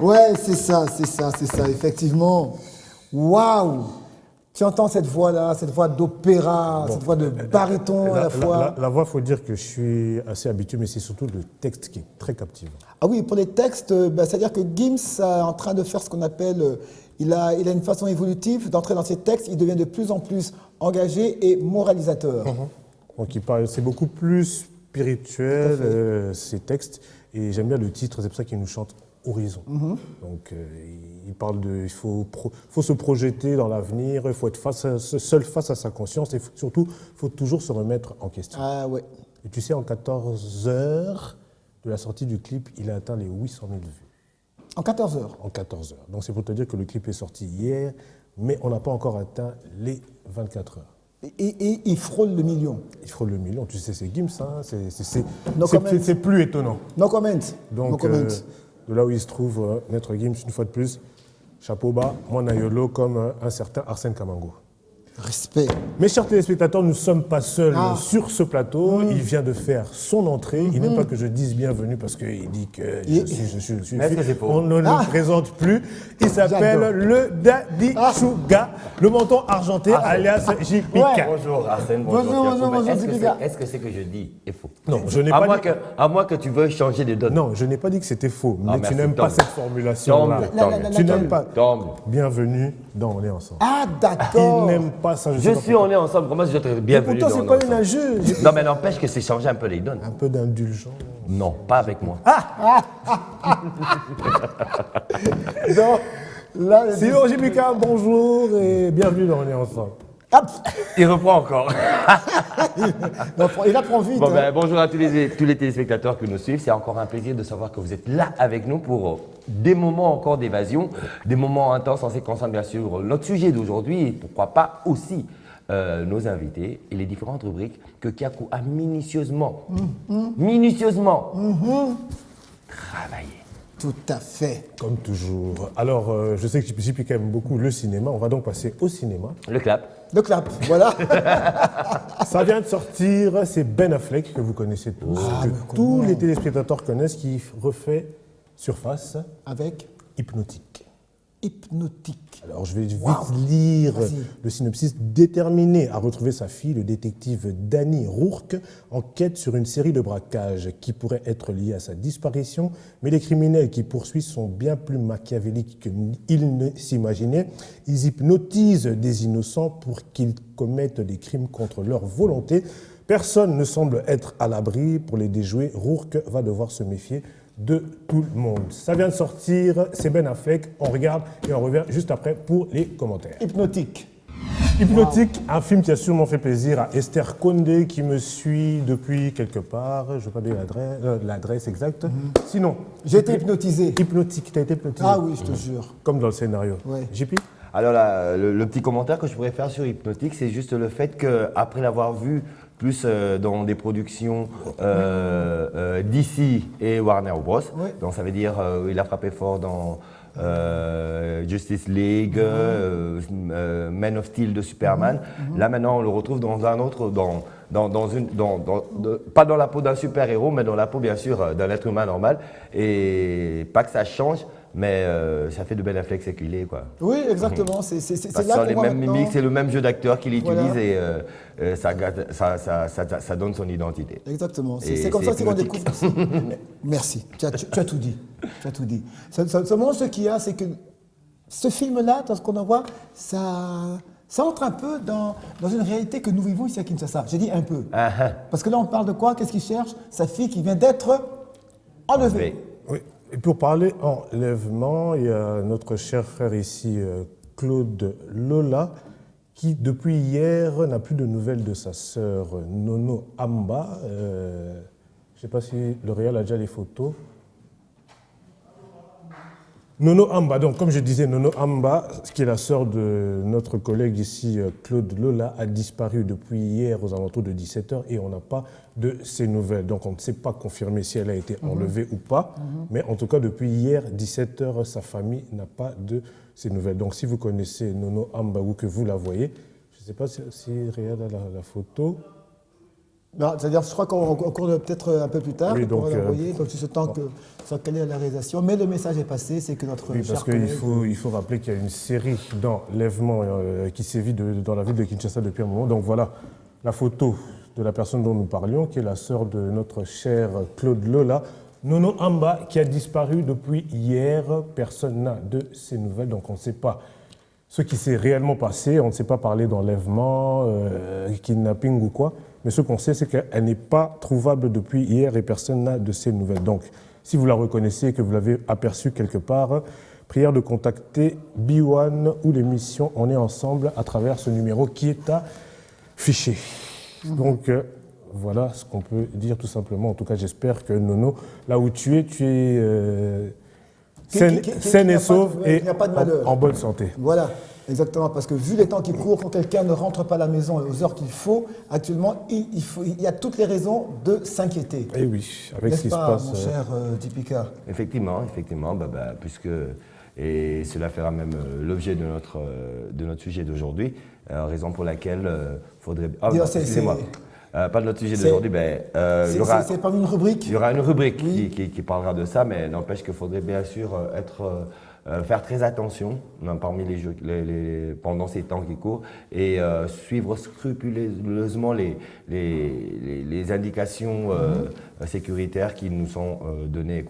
Ouais, c'est ça, effectivement. Waouh! Tu entends cette voix-là, cette voix d'opéra, Bon, cette voix de baryton à la fois. La voix, il faut dire que je suis assez habitué, mais c'est surtout le texte qui est très captivant. Ah oui, pour les textes, c'est-à-dire que Gims est en train de faire ce qu'on appelle, il a une façon évolutive d'entrer dans ses textes, il devient de plus en plus engagé et moralisateur. Donc c'est beaucoup plus spirituel, ces textes, et j'aime bien le titre, c'est pour ça qu'il nous chante Horizon. Donc il parle il faut se projeter dans l'avenir, il faut être seul face à sa conscience, et surtout, il faut toujours se remettre en question. Ah ouais. Et tu sais, en 14 heures de la sortie du clip, il a atteint les 800 000 vues. En 14 heures. En 14 heures. Donc c'est pour te dire que le clip est sorti hier, mais on n'a pas encore atteint les 24 heures. Et il frôle le million. Il frôle le million. Tu sais, c'est Gims, hein, No comment. c'est plus étonnant. No comment. Donc, No comment. de là où il se trouve, Maître Gims, une fois de plus, chapeau bas, moi Nayolo, comme un certain Arsène Kamango. Respect. Mes chers téléspectateurs, nous ne sommes pas seuls sur ce plateau. Il vient de faire son entrée. Il n'aime pas que je dise bienvenue parce qu'il dit que je suis. Mais est-ce que c'est faux? On ne le présente plus. Il s'appelle le Daddy Sugar, le menton argenté, alias Jipika. Ouais. Bonjour Arsène, bonjour. Bonjour, Est-ce Jipika. que c'est que je dis est faux? Non, je n'ai pas dit. À moins que tu veuilles changer de donne. Non, je n'ai pas dit que c'était faux, mais tu merci, n'aimes tant pas mieux. cette formulation-là. Tant mieux. Tu n'aimes pas. Tant mieux. Bienvenue dans On est ensemble. Ah Il d'accord. n'aime pas ça. Je sais pas suis pourquoi. on est ensemble. Comment je te Et bienvenue pourtant, dans c'est On est pas une ensemble. injure. Non, mais n'empêche que c'est changer un peu les donnes. Un peu d'indulgence. Non, pas avec moi. Donc, là, Sinon, Jipika, bonjour et bienvenue dans On est ensemble. hop, Il reprend encore. il apprend vite. Bon, hein. ben, bonjour à tous les téléspectateurs qui nous suivent. C'est encore un plaisir de savoir que vous êtes là avec nous pour des moments encore d'évasion, des moments intenses en se concentrant bien sûr notre sujet d'aujourd'hui et pourquoi pas aussi nos invités et les différentes rubriques que Kiakou a minutieusement travaillé. Tout à fait. Comme toujours. Alors, je sais que Jipika aime beaucoup le cinéma. On va donc passer au cinéma. Le clap. Le clap, voilà. Ça vient de sortir, c'est Ben Affleck, que vous connaissez tous, que tous les téléspectateurs connaissent, qui refait surface, Avec Hypnotique. Hypnotique. Alors, je vais vite Wow. lire Vas-y. le synopsis. Déterminé à retrouver sa fille, le détective Danny Rourke enquête sur une série de braquages qui pourraient être liés à sa disparition, mais les criminels qui poursuivent sont bien plus machiavéliques qu'il ne s'imaginait. Ils hypnotisent des innocents pour qu'ils commettent des crimes contre leur volonté. Personne ne semble être à l'abri. Pour les déjouer, Rourke va devoir se méfier de tout le monde. Ça vient de sortir, c'est Ben Affleck, on regarde et on revient juste après pour les commentaires. Hypnotique. Hypnotique, un film qui a sûrement fait plaisir à Esther Condé qui me suit depuis quelque part, je ne vais pas dire l'adresse exacte. Sinon, J'ai été hypnotisé. Hypnotique, tu as été hypnotisé. Ah oui, je te jure. Comme dans le scénario. Ouais. JP? Alors là, le petit commentaire que je pourrais faire sur Hypnotique, c'est juste le fait qu'après l'avoir vu plus dans des productions DC et Warner Bros, Ouais. donc ça veut dire il a frappé fort dans Justice League, Man of Steel de Superman. Là maintenant on le retrouve dans un autre, pas dans la peau d'un super-héros, mais dans la peau bien sûr d'un être humain normal. Et pas que ça change, mais ça fait de Ben Affleck séculé quoi. Oui, exactement. C'est Parce là que qu'on les voit mêmes maintenant- mimiques, c'est le même jeu d'acteur qu'il utilise Voilà. et ça donne son identité. Exactement. Et C'est comme ça c'est qu'on hypnotique. découvre. Merci. Tu as tout dit. Tu as tout dit. Seulement, ce qu'il y a, c'est que ce film-là, dans ce qu'on en voit, ça entre un peu dans une réalité que nous vivons ici à Kinshasa. J'ai dit un peu. Parce que là, on parle de quoi? Qu'est-ce qu'il cherche? Sa fille qui vient d'être enlevée. Oui. Et pour parler enlèvement, il y a notre cher frère ici, Claude Lola, qui depuis hier n'a plus de nouvelles de sa sœur Nono Amba. Je ne sais pas si le réel a déjà les photos. Nono Amba, donc comme je disais, Nono Amba, qui est la sœur de notre collègue ici, Claude Lola, a disparu depuis hier aux alentours de 17h et on n'a pas de ses nouvelles. Donc on ne sait pas confirmer si elle a été enlevée ou pas, mais en tout cas depuis hier, 17h, sa famille n'a pas de ses nouvelles. Donc si vous connaissez Nono Amba ou que vous la voyez, je ne sais pas si Réal a la photo. C'est-à-dire, je crois qu'on court peut-être un peu plus tard, Oui, on pourra donc, l'envoyer, donc ce temps que soit calé à la réalisation. Mais le message est passé, c'est que notre Oui, cher parce qu'il collègue- il faut rappeler qu'il y a une série d'enlèvements qui sévit dans la ville de Kinshasa depuis un moment. Donc voilà la photo de la personne dont nous parlions, qui est la sœur de notre cher Claude Lola, Nono Amba, qui a disparu depuis hier. Personne n'a de ses nouvelles, donc on ne sait pas ce qui s'est réellement passé. On ne sait pas parler d'enlèvement, kidnapping ou quoi. Mais ce qu'on sait, c'est qu'elle n'est pas trouvable depuis hier et personne n'a de ses nouvelles. Donc, si vous la reconnaissez et que vous l'avez aperçue quelque part, prière de contacter B1 ou l'émission On est ensemble à travers ce numéro qui est affiché. Donc, voilà ce qu'on peut dire tout simplement. En tout cas, j'espère que Nono, là où tu es saine et sauve et qu'il n'y a pas de malheur. en bonne santé. Voilà, exactement, parce que vu les temps qui courent, quand quelqu'un ne rentre pas à la maison aux heures qu'il faut, actuellement, il y a toutes les raisons de s'inquiéter. Et oui, avec ce N'est-ce qui se pas, passe. mon cher Dipika? Effectivement, puisque, et cela fera même l'objet de notre sujet d'aujourd'hui, raison pour laquelle faudrait... Ah, D'ailleurs, excusez-moi. Pas de notre sujet d'aujourd'hui, il y aura... C'est parmi une rubrique. Il y aura une rubrique Oui. qui parlera de ça, mais n'empêche qu'il faudrait bien sûr faire très attention pendant ces temps qui courent et suivre scrupuleusement les indications sécuritaires qui nous sont données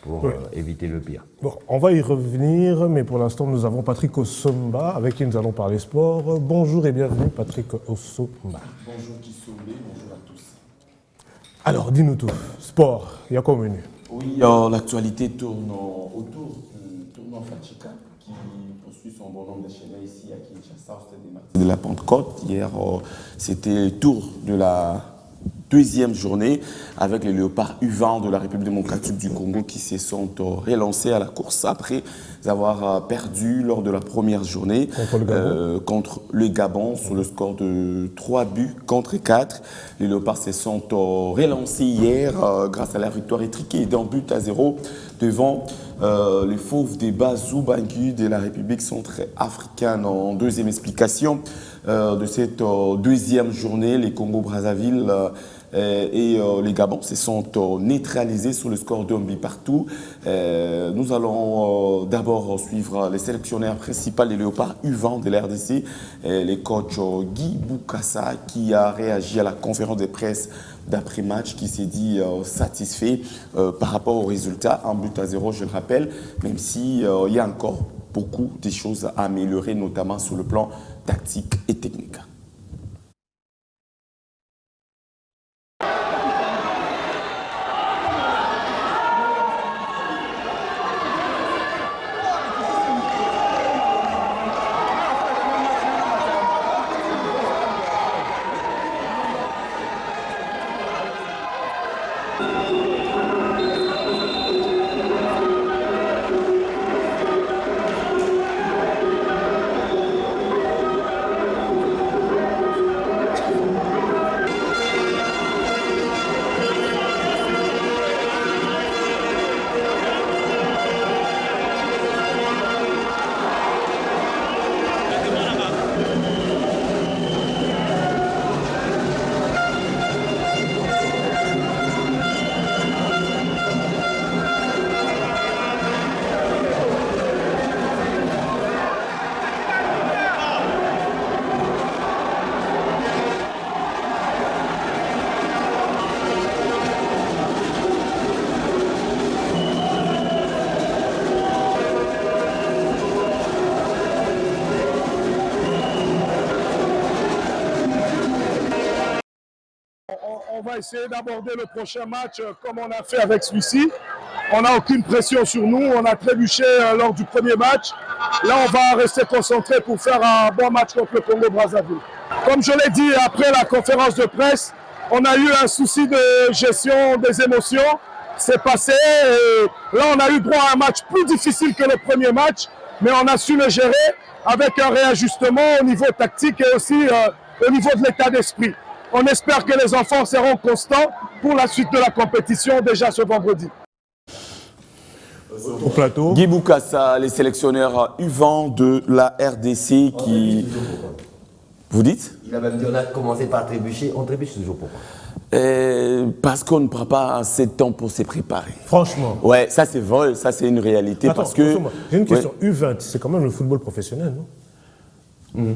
pour éviter le pire. Bon, on va y revenir, mais pour l'instant, nous avons Patrick Osomba, avec qui nous allons parler sport. Bonjour et bienvenue, Patrick Osomba. Bonjour Kissombé, bonjour à tous. Alors, dis-nous tout. Sport, il y a quoi au menu? Oui, l'actualité tourne autour du tournoi Fachika qui poursuit son bon nombre d'échelons ici à Kinshasa, au stade des Martyrs de la Pentecôte. Hier, c'était le tour de la deuxième journée avec les léopards U20 de la République démocratique du Congo qui se sont relancés à la course après avoir perdu lors de la première journée contre le Gabon sur le score de 3 buts contre 4. Les léopards se sont relancés hier grâce à la victoire étriquée d'un but à 0 devant les fauves des Bazou Bangui de la République centrafricaine. En deuxième explication de cette deuxième journée, les Congo-Brazzaville et les Gabon se sont neutralisés sur le score d'un but partout. Nous allons d'abord suivre les sélectionneurs principaux des léopards U20 de la RDC, les coachs Guy Boukassa qui a réagi à la conférence de presse d'après-match qui s'est dit satisfait par rapport au résultat. Un but à 0, je le rappelle, même s'il y a encore beaucoup de choses à améliorer, notamment sur le plan tactique et technique. On va essayer d'aborder le prochain match comme on a fait avec celui-ci. On n'a aucune pression sur nous, on a trébuché lors du premier match. Là, on va rester concentré pour faire un bon match contre le Congo-Brazzaville. Comme je l'ai dit après la conférence de presse, on a eu un souci de gestion des émotions. C'est passé et là, on a eu droit à un match plus difficile que le premier match, mais on a su le gérer avec un réajustement au niveau tactique et aussi au niveau de l'état d'esprit. On espère que les enfants seront constants pour la suite de la compétition déjà ce vendredi. Au plateau. Guy Boukassa, les sélectionneurs U20 de la RDC qui... Vous dites? Il a même dit on a commencé par trébucher, on trébuche toujours pourquoi? Parce qu'on ne prend pas assez de temps pour se préparer. Franchement. Ouais, ça c'est vrai, ça c'est une réalité. Attends, parce que j'ai une question. U20, c'est quand même le football professionnel, non?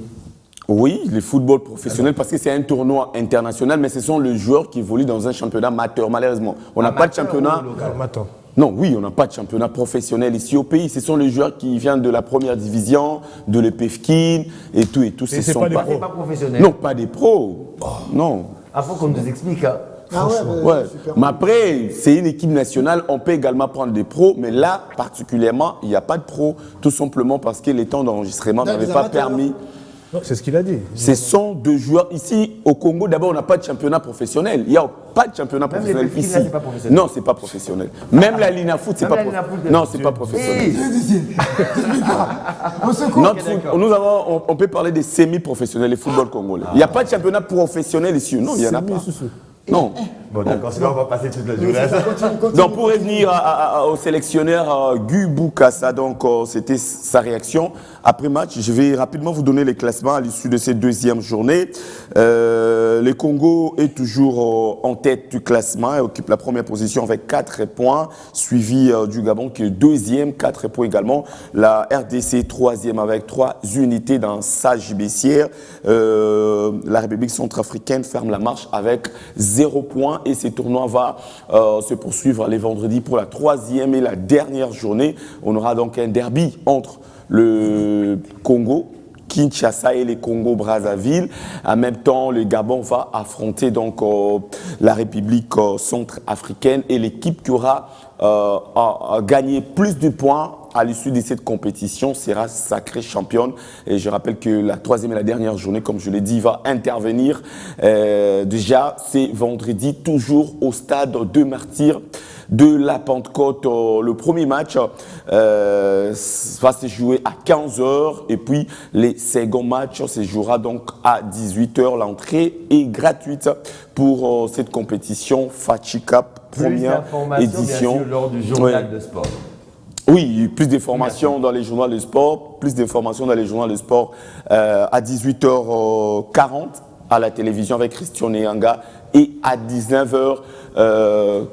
Oui, le football professionnel, parce que c'est un tournoi international, mais ce sont les joueurs qui évoluent dans un championnat amateur, malheureusement. On n'a pas de championnat. Attends. Non, oui, on n'a pas de championnat professionnel ici au pays. Ce sont les joueurs qui viennent de la première division, de l'EPFKIN et tout. Et c'est sont pas des C'est pros. pas professionnel. Non, pas des pros. Non. Ah, faut qu'on nous explique. Hein. Ah ouais, Ouais. super. Mais après, c'est une équipe nationale, on peut également prendre des pros, mais là, particulièrement, il n'y a pas de pros, tout simplement parce que les temps d'enregistrement Non, n'avaient des pas amateurs. permis. Non, c'est ce qu'il a dit. Ce sont deux joueurs. Ici, au Congo, d'abord, on n'a pas de championnat professionnel. Il n'y a pas de championnat Même professionnel les petits, ici. là, c'est pas professionnel. Non, c'est pas professionnel. Même la Lina Foot, c'est Même pas la Lina professionnel. Foot, Non, c'est pas professionnel. Au secours. On peut parler des semi-professionnels, les football congolais. Il n'y a pas de championnat professionnel ici. Non, il n'y en a pas. Non. Bon, d'accord, sinon on va passer toute la journée. Donc pour revenir au sélectionneur Guy Boukassa, donc c'était sa réaction après match. Je vais rapidement vous donner les classements à l'issue de cette deuxième journée. Le Congo est toujours en tête du classement et occupe la première position avec 4 points, suivi du Gabon qui est deuxième, 4 points également. La RDC troisième avec 3 unités dans sa gibecière. La République centrafricaine ferme la marche avec 0 points. Et ce tournoi va se poursuivre les vendredis pour la troisième et la dernière journée. On aura donc un derby entre le Congo, Kinshasa et les Congo-Brazzaville. En même temps, le Gabon va affronter donc la République centrafricaine et l'équipe qui aura gagné plus de points à l'issue de cette compétition sera sacrée championne. Et je rappelle que la troisième et la dernière journée, comme je l'ai dit, va intervenir. Déjà, c'est vendredi, toujours au stade de Martyrs de la Pentecôte. Le premier match va se jouer à 15h et puis les seconds matchs se jouera donc à 18h. L'entrée est gratuite pour cette compétition Fachi Cup, première édition. Bien sûr, lors du journal de sport. Oui, plus d'informations dans les journaux de sport, plus d'informations dans les journaux de sport à 18h40 à la télévision avec Christian Nyanga et à 19h40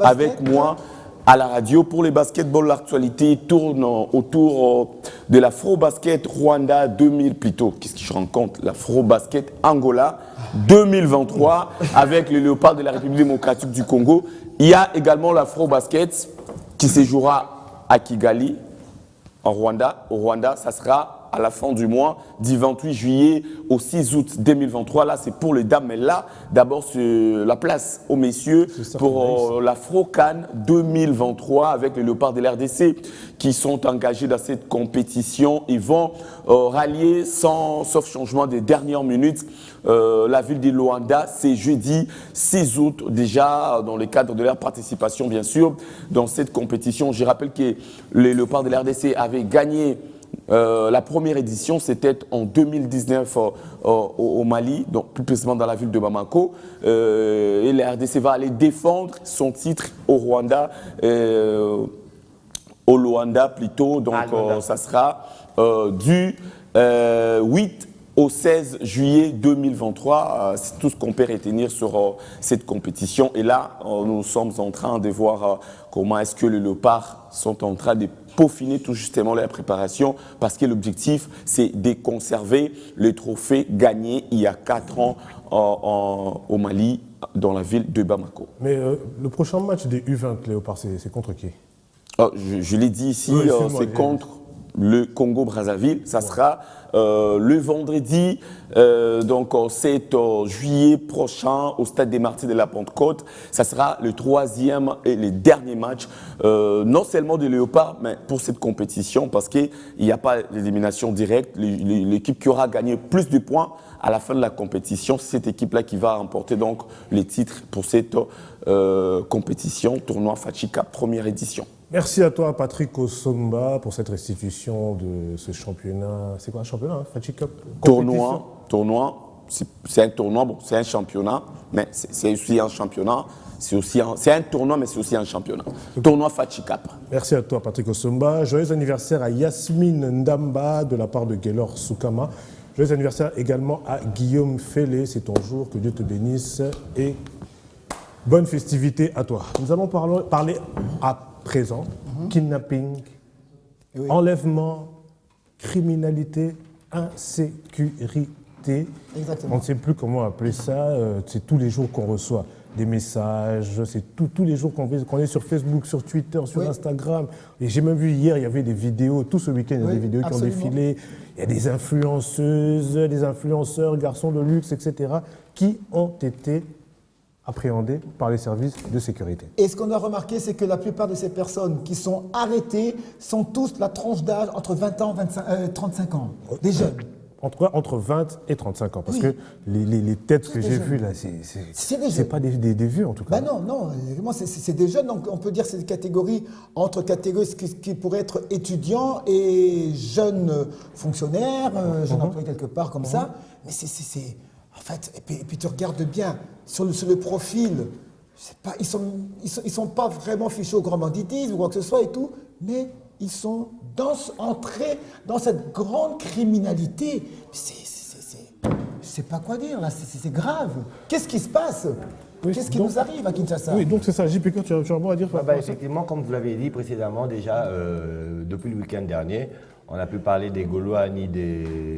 avec moi à la radio. Pour le basketball, l'actualité tourne autour de l'Afro-Basket Rwanda 2000 plutôt. Qu'est-ce que je rencontre? L'Afro-Basket Angola 2023 avec le Léopard de la République démocratique du Congo. Il y a également l'Afro-Basket qui se jouera à Kigali, en Rwanda. Au Rwanda, ça sera à la fin du mois, du 28 juillet au 6 août 2023. Là, c'est pour les dames, mais là, d'abord, c'est la place aux messieurs pour l'Afro-Can 2023 avec les Léopards de l'RDC qui sont engagés dans cette compétition. Ils vont rallier, sauf changement des dernières minutes, la ville de Luanda. C'est jeudi 6 août, déjà dans le cadre de leur participation, bien sûr, dans cette compétition. Je rappelle que les Léopards de l'RDC avaient gagné la première édition, c'était en 2019 au Mali, donc plus précisément dans la ville de Bamako. Et la RDC va aller défendre son titre au Rwanda, au Luanda plutôt. Donc ça sera du 8 au 16 juillet 2023. C'est tout ce qu'on peut retenir sur cette compétition. Et là, nous sommes en train de voir comment est-ce que les Léopards sont en train de peaufiner tout justement la préparation parce que l'objectif, c'est de conserver le trophée gagné il y a 4 ans au Mali, dans la ville de Bamako. Mais le prochain match des U20 Léopard, c'est contre qui? Je l'ai dit ici, Oui, c'est contre le Congo-Brazzaville. Ça sera le vendredi, donc 7 juillet prochain, au stade des Martyrs de la Pentecôte. Ça sera le troisième et le dernier match, non seulement des Léopards, mais pour cette compétition, parce qu'il n'y a pas d'élimination directe. L'équipe qui aura gagné plus de points à la fin de la compétition, c'est cette équipe-là qui va remporter donc les titres pour cette compétition, tournoi Fachi Cup, première édition. Merci à toi, Patrick Osomba, pour cette restitution de ce championnat. C'est quoi un championnat, Fachi Cup? Tournoi, c'est un tournoi, bon, c'est un championnat, mais c'est aussi un championnat. C'est un tournoi, mais c'est aussi un championnat. Tournoi Fachi Cup. Merci à toi, Patrick Osomba. Joyeux anniversaire à Yasmine Ndamba de la part de Gaylor Soukama. Joyeux anniversaire également à Guillaume Fellé, c'est ton jour, que Dieu te bénisse et bonne festivité à toi. Nous allons parler à présent kidnapping, Oui. enlèvement, criminalité, insécurité. Exactement. On ne sait plus comment appeler ça, c'est tous les jours qu'on reçoit des messages, c'est tous les jours qu'on est sur Facebook, sur Twitter, sur Oui. Instagram. Et j'ai même vu hier, il y avait des vidéos, tout ce week-end, il y a Oui, des vidéos qui absolument. ont défilé. Il y a des influenceuses, des influenceurs, garçons de luxe, etc., qui ont été appréhendés par les services de sécurité. Et ce qu'on a remarqué, c'est que la plupart de ces personnes qui sont arrêtées sont tous la tranche d'âge entre 20 ans et 35 ans. Des jeunes. Entre 20 et 35 ans, parce Oui. que les têtes que des j'ai jeunes. vues là, C'est des c'est jeunes. pas des vieux en tout cas. Ben non, vraiment, c'est des jeunes, donc on peut dire que c'est des catégories, entre catégories qui pourraient être étudiants et jeunes fonctionnaires, jeunes employés quelque part comme ça. Mais en fait, et puis tu regardes bien, sur le profil, je sais pas, ils sont pas vraiment fichés au grand banditisme ou quoi que ce soit et tout, mais ils sont entrés dans cette grande criminalité. Je sais pas quoi dire là, c'est grave. Qu'est-ce qui se passe? Oui, Qu'est-ce qui donc- nous arrive à Kinshasa? Oui, donc c'est ça. JPK, tu as un mot à dire par rapport à ça? Effectivement, comme vous l'avez dit précédemment, déjà, depuis le week-end dernier, on n'a plus parlé des Gaulois ni des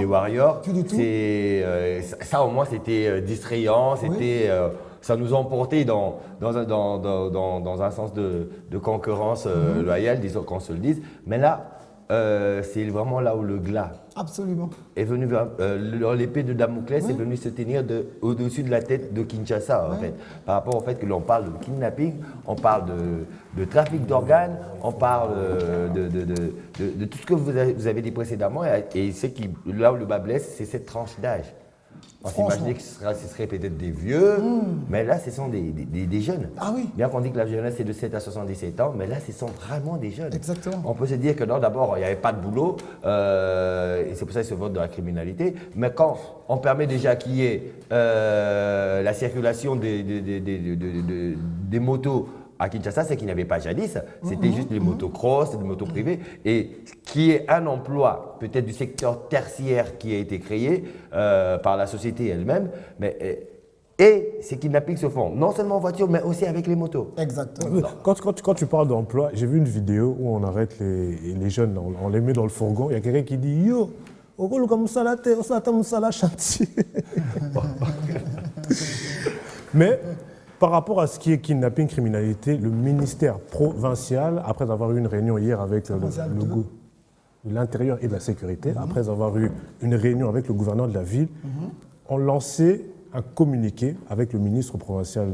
Warriors. Plus du tout. Ça, au moins, c'était distrayant, ça nous emportait dans un sens de concurrence loyale, disons qu'on se le dise. Mais là, c'est vraiment là où le glas Absolument. est venu, l'épée de Damoclès est venue se tenir au-dessus de la tête de Kinshasa, en fait. Par rapport au fait que l'on parle de kidnapping, on parle de trafic d'organes, on parle de tout ce que vous avez dit précédemment, et c'est là où le bas blesse, c'est cette tranche d'âge. On s'imaginait que ce serait peut-être des vieux, mais là, ce sont des jeunes. Ah oui. Bien qu'on dit que la jeunesse, c'est de 7 à 77 ans, mais là, ce sont vraiment des jeunes. Exactement. On peut se dire que non, d'abord, il n'y avait pas de boulot, et c'est pour ça qu'ils se votent dans la criminalité. Mais quand on permet déjà qu'il y ait la circulation des motos à Kinshasa, c'est qu'il n'y avait pas jadis, c'était juste des motocross, des motos privées, et qui est un emploi peut-être du secteur tertiaire qui a été créé par la société elle-même, et ces kidnappings se font non seulement en voiture, mais aussi avec les motos. Exactement. Quand tu parles d'emploi, j'ai vu une vidéo où on arrête les jeunes, on les met dans le fourgon, il y a quelqu'un qui dit « Yo, on roule comme ça là, on s'attend ça là, chantier ». Mais par rapport à ce qui est kidnapping, criminalité, le ministère provincial, après avoir eu une réunion hier avec le goût de l'Intérieur et de la Sécurité, après avoir eu une réunion avec le gouverneur de la ville, ont lancé un communiqué avec le ministre provincial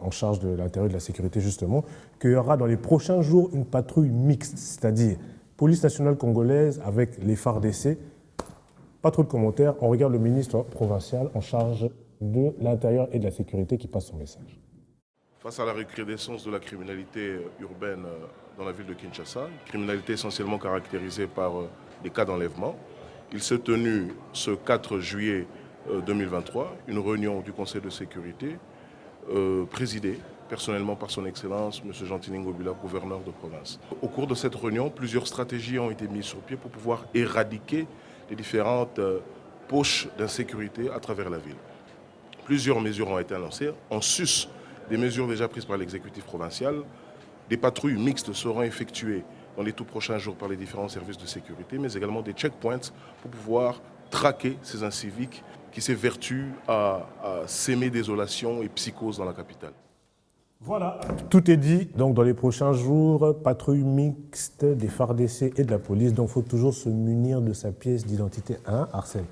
en charge de l'Intérieur et de la Sécurité, justement, qu'il y aura dans les prochains jours une patrouille mixte, c'est-à-dire police nationale congolaise avec les FARDC. Pas trop de commentaires, on regarde le ministre provincial en charge de l'Intérieur et de la Sécurité qui passe son message. Face à la recrudescence de la criminalité urbaine dans la ville de Kinshasa, une criminalité essentiellement caractérisée par des cas d'enlèvement, il s'est tenu ce 4 juillet 2023 une réunion du Conseil de sécurité présidée personnellement par son Excellence M. Gentilin Ngobila, gouverneur de province. Au cours de cette réunion, plusieurs stratégies ont été mises sur pied pour pouvoir éradiquer les différentes poches d'insécurité à travers la ville. Plusieurs mesures ont été annoncées. En sus des mesures déjà prises par l'exécutif provincial, des patrouilles mixtes seront effectuées dans les tout prochains jours par les différents services de sécurité, mais également des checkpoints pour pouvoir traquer ces inciviques qui s'évertuent à s'aimer désolation et psychose dans la capitale. Voilà. Tout est dit. Donc, dans les prochains jours, patrouille mixte des FARDC et de la police. Donc, il faut toujours se munir de sa pièce d'identité. Hein, Arsène?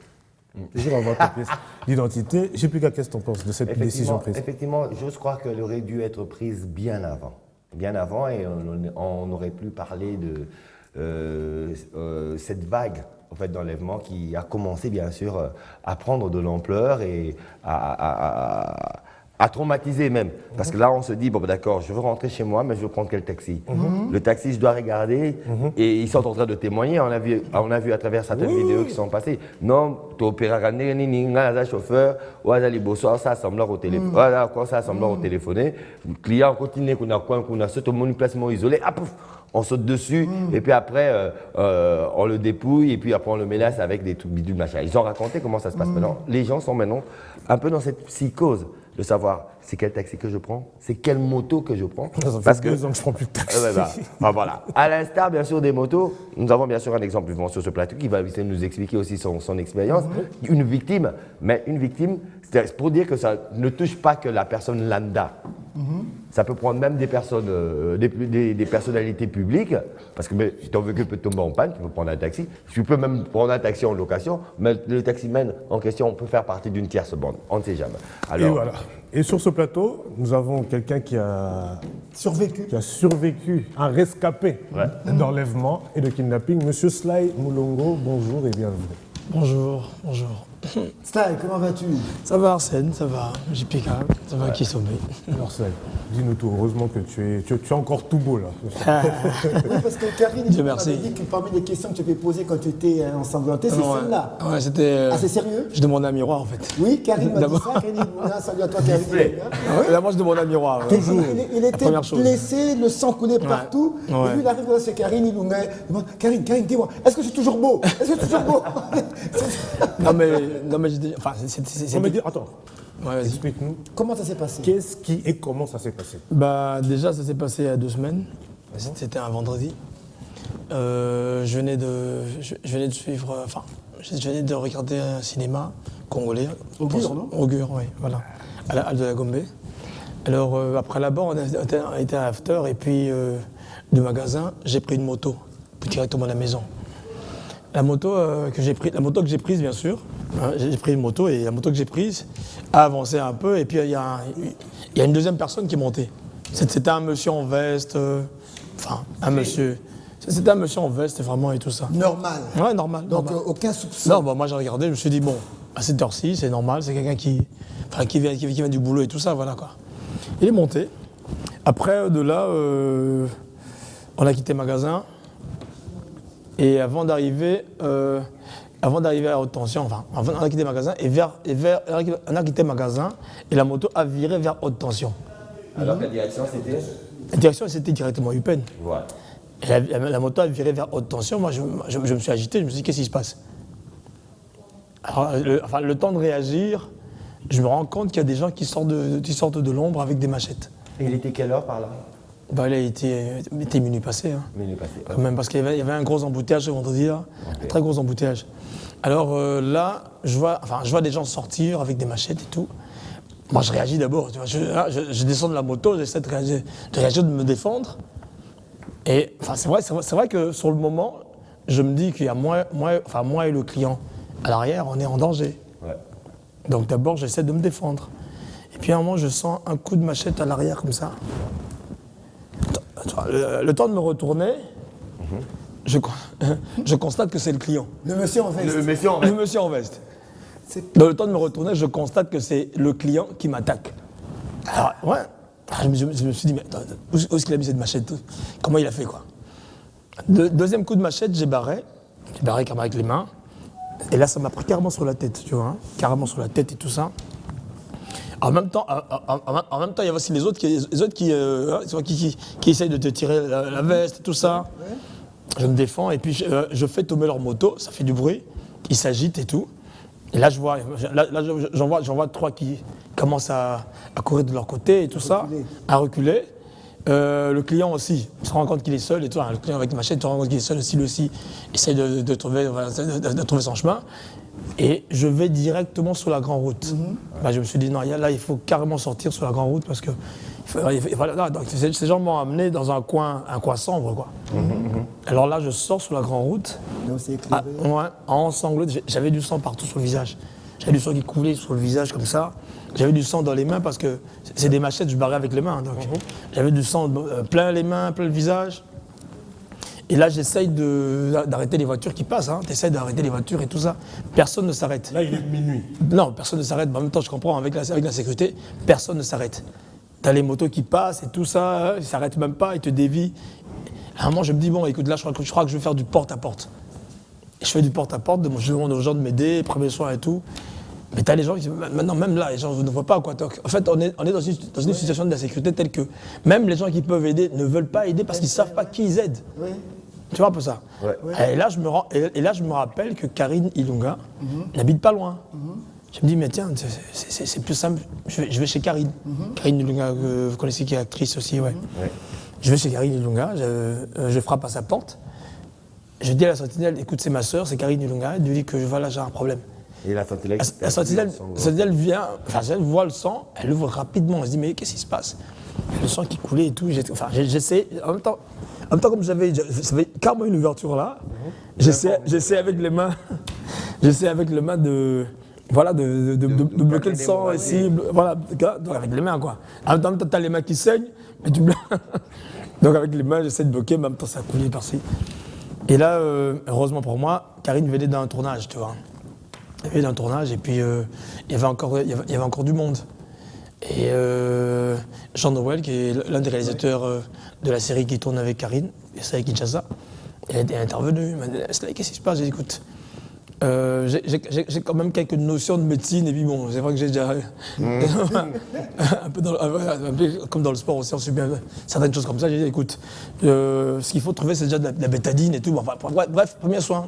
Toujours avoir ta pièce d'identité. Je ne sais plus qu'est-ce que tu en penses de cette décision prise. Effectivement, j'ose croire qu'elle aurait dû être prise bien avant. Bien avant, et on aurait pu parler de cette vague en fait, d'enlèvement qui a commencé, bien sûr, à prendre de l'ampleur et à à traumatiser même. Parce que là, on se dit, bon, d'accord, je veux rentrer chez moi, mais je veux prendre quel taxi? Le taxi, je dois regarder, et ils sont en train de témoigner. On a vu à travers certaines vidéos qui sont passées. Non, tu opéras un chauffeur, ou à aller bonsoir, ça assembleur au téléphone. Voilà, quoi, ça assembleur au téléphone. Le client continue, qu'on a tout le monde placement isolé, ah, pouf, on saute dessus, et puis après, on le dépouille, et puis après, on le menace avec des trucs bidules, machin. Ils ont raconté comment ça se passe maintenant. Les gens sont maintenant un peu dans cette psychose de savoir c'est quel taxi que je prends, c'est quelle moto que je prends. Ça fait 2 ans que je prends plus de taxi. Voilà. À l'instar, bien sûr, des motos, nous avons bien sûr un exemple vivant sur ce plateau qui va essayer de nous expliquer aussi son expérience. Une victime, c'est pour dire que ça ne touche pas que la personne lambda. Ça peut prendre même des personnes, des personnalités publiques, parce que si ton véhicule peut tomber en panne, tu peux prendre un taxi. Tu peux même prendre un taxi en location, mais le taximène en question peut faire partie d'une tierce bande. On ne sait jamais. Alors, et voilà. Et sur ce plateau, nous avons quelqu'un qui a survécu, un rescapé d'enlèvement et de kidnapping. Monsieur Sly Moulongo, bonjour et bienvenue. Bonjour. Sly, comment vas-tu? Ça va Arsène, ça va, j'ai impeccable, ça va qui sommeille. Alors Sly, dis-nous tout, heureusement que tu es encore tout beau là. Oui, parce que Karine m'avait dit que parmi les questions que tu avais posées quand tu étais ensanglanté, c'est celle-là. Ouais, c'était... Ah, c'est sérieux? Je demandais un miroir en fait. Oui, Karine m'a dit ça, Karine, salut à toi Karine. Là moi je demandais un miroir. Toujours. Il était blessé, le sang coulait partout. Ouais. Et lui, il arrive chez Karine, il lui demande Karine, dis-moi, est-ce que je suis toujours beau? Non mais j'ai déjà... Enfin, Attends, ouais, vas-y. explique-nous. Comment ça s'est passé? Qu'est-ce qui et comment ça s'est passé? Bah déjà ça s'est passé il y a 2 semaines, c'était un vendredi. Je venais de suivre... Enfin, je venais de regarder un cinéma congolais. Augure, non? Augure, oui, voilà. À la halle de la Gombe. Alors après là-bas, on était à after et puis du magasin, j'ai pris une moto directement à la maison. La moto que j'ai prise, bien sûr, hein, j'ai pris une moto et la moto que j'ai prise a avancé un peu et puis il y a une deuxième personne qui est montée. C'était un monsieur en veste, c'était un monsieur en veste vraiment et tout ça. Normal. Ouais, normal. Donc normal. aucun soupçon. Non, bah, moi j'ai regardé, je me suis dit bon, à cette heure-ci, c'est normal, c'est quelqu'un qui vient du boulot et tout ça, voilà quoi. Il est monté. Après de là, on a quitté le magasin. Et avant d'arriver à haute tension, enfin, on a quitté le magasin on a quitté le magasin et la moto a viré vers haute tension. alors la direction, c'était? La direction, c'était directement Eupen. Voilà. Et la moto a viré vers haute tension. Moi, je me suis agité, je me suis dit, qu'est-ce qui se passe? Alors, le temps de réagir, je me rends compte qu'il y a des gens qui sortent de l'ombre avec des machettes. Et il était quelle heure par là? Bah, il était minuit passé. Hein. Minuit passé. Quand même, parce qu'il y avait un gros embouteillage ce vendredi là, un très gros embouteillage. Alors là, je vois des gens sortir avec des machettes et tout. Moi, je réagis d'abord. Tu vois, je descends de la moto, j'essaie de réagir, de me défendre. Et c'est vrai que sur le moment, je me dis qu'il y a moi et le client à l'arrière, on est en danger. Ouais. Donc d'abord, j'essaie de me défendre. Et puis à un moment, je sens un coup de machette à l'arrière comme ça. Le temps de me retourner, je constate que c'est le client. Le monsieur en veste. Le monsieur en veste. Le monsieur en veste. Dans le temps de me retourner, je constate que c'est le client qui m'attaque. Alors, ouais, je me suis dit, mais attends, où est-ce qu'il a mis cette machette? Comment il a fait, quoi? Deuxième coup de machette, j'ai barré carrément avec les mains. Et là, ça m'a pris carrément sur la tête, tu vois, hein, carrément sur la tête et tout ça. En même temps, il y a aussi les autres qui essayent de te tirer la veste et tout ça. Je me défends et puis je fais tomber leur moto, ça fait du bruit, ils s'agitent et tout. Et là, j'en vois 3 qui commencent à courir de leur côté et tout ça, à reculer. Le client aussi, il se rend compte qu'il est seul et tout. Le client avec la machette, il se rend compte qu'il est seul aussi, lui aussi, essaie de trouver son chemin. Et je vais directement sur la grande route. Bah, je me suis dit, non, là, il faut carrément sortir sur la grande route parce que ces gens m'ont amené dans un coin sombre, quoi. Alors là, je sors sur la grande route. En sanglots, j'avais du sang partout sur le visage. J'avais du sang qui coulait sur le visage comme ça. J'avais du sang dans les mains parce que c'est des machettes, je barrais avec les mains. Donc j'avais du sang plein les mains, plein le visage. Et là, j'essaye d'arrêter les voitures qui passent. Hein. T'essayes d'arrêter les voitures et tout ça. Personne ne s'arrête. Là, il est minuit. Non, personne ne s'arrête. Mais en même temps, je comprends, avec la sécurité, personne ne s'arrête. T'as les motos qui passent et tout ça, ils ne s'arrêtent même pas, ils te dévient. À un moment, je me dis, bon, écoute, là, je crois que je vais faire du porte-à-porte. Et je fais du porte-à-porte, je demande aux gens de m'aider, premiers soins et tout. Mais t'as les gens qui maintenant, même là, les gens ne voient pas quoi. Donc, en fait, on est dans une situation d'insécurité telle que même les gens qui peuvent aider ne veulent pas aider parce qu'ils ne savent pas qui ils aident. Oui. Tu vois un peu ça. Ouais. Et là, je me rappelle que Karine Ilunga n'habite pas loin. Je me dis, mais tiens, c'est plus simple, je vais chez Karine. Karine Ilunga, vous connaissez, qui est actrice aussi, ouais. Je vais chez Karine Ilunga, je frappe à sa porte. Je dis à la sentinelle, écoute, c'est ma soeur, c'est Karine Ilunga. Elle lui dit que voilà, j'ai un problème. Et la sentinelle vient, enfin, elle voit le sang, elle ouvre rapidement, elle se dit, mais qu'est-ce qui se passe? Le sang qui coulait et tout, j'essaie, en même temps, comme j'avais carrément une ouverture là, j'essaie avec les mains, de bloquer le sang ici, voilà, donc avec les mains quoi. En même temps, t'as les mains qui saignent, mais tu bloques. Donc avec les mains, j'essaie de bloquer, mais en même temps, ça coulait par-ci. Et là, heureusement pour moi, Karine venait d'un tournage, tu vois. Elle venait d'un tournage, et puis il y avait encore du monde. Et Jean Noël, qui est l'un des réalisateurs de la série qui tourne avec Karine, et c'est avec Kinshasa, il est intervenu, il m'a dit, qu'est-ce qui se passe? J'ai dit, écoute, j'ai quand même quelques notions de médecine, et puis bon, c'est vrai que j'ai déjà un peu comme dans le sport aussi, on suit bien certaines choses comme ça. J'ai dit, écoute, ce qu'il faut trouver, c'est déjà de la bétadine et tout. Enfin, bref, premier soin.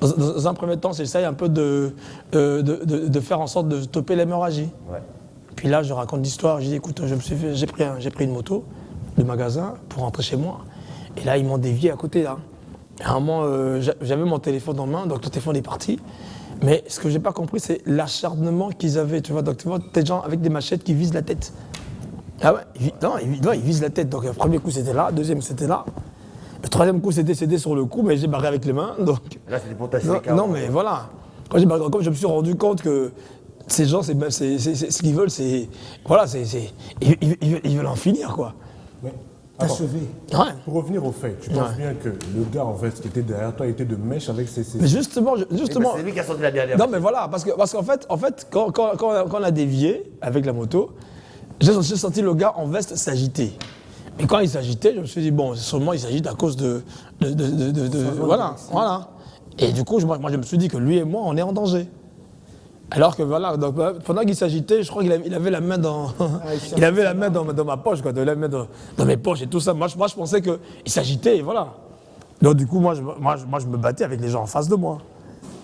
Dans un premier temps, j'essaye un peu de faire en sorte de stopper l'hémorragie. Ouais. Puis là, je raconte l'histoire. J'ai dit, écoute, j'ai pris une moto de magasin pour rentrer chez moi. Et là, ils m'ont dévié à côté, là. À un moment, j'avais mon téléphone en main, donc le téléphone est parti. Mais ce que j'ai pas compris, c'est l'acharnement qu'ils avaient, tu vois. Donc tu vois, des gens avec des machettes qui visent la tête. Ah ouais, ils visent la tête. Donc le premier coup, c'était là, le deuxième, c'était là. Le troisième coup, c'était sur le cou, mais j'ai barré avec les mains. Donc... Là, c'était pour tasser. Non, mais voilà. Quand je me suis rendu compte que ces gens, c'est ce qu'ils veulent, c'est... Voilà, ils veulent en finir, quoi. Ouais. Achevé. Ouais. Pour revenir au fait, tu penses bien que le gars en fait qui était derrière toi était de mèche avec ses... Mais justement. C'est lui qui a sorti la dernière. Non mais voilà, parce qu'en fait, quand on a dévié avec la moto, j'ai senti le gars en veste s'agiter. Et quand il s'agitait, je me suis dit bon, sûrement il s'agite à cause de voilà. Et du coup, moi je me suis dit que lui et moi on est en danger. Alors que voilà, donc, pendant qu'il s'agitait, je crois qu'il avait la main dans, dans ma poche, quoi, il avait la main dans mes poches et tout ça. Moi, je pensais qu'il s'agitait et voilà. Donc du coup, moi, je me battais avec les gens en face de moi,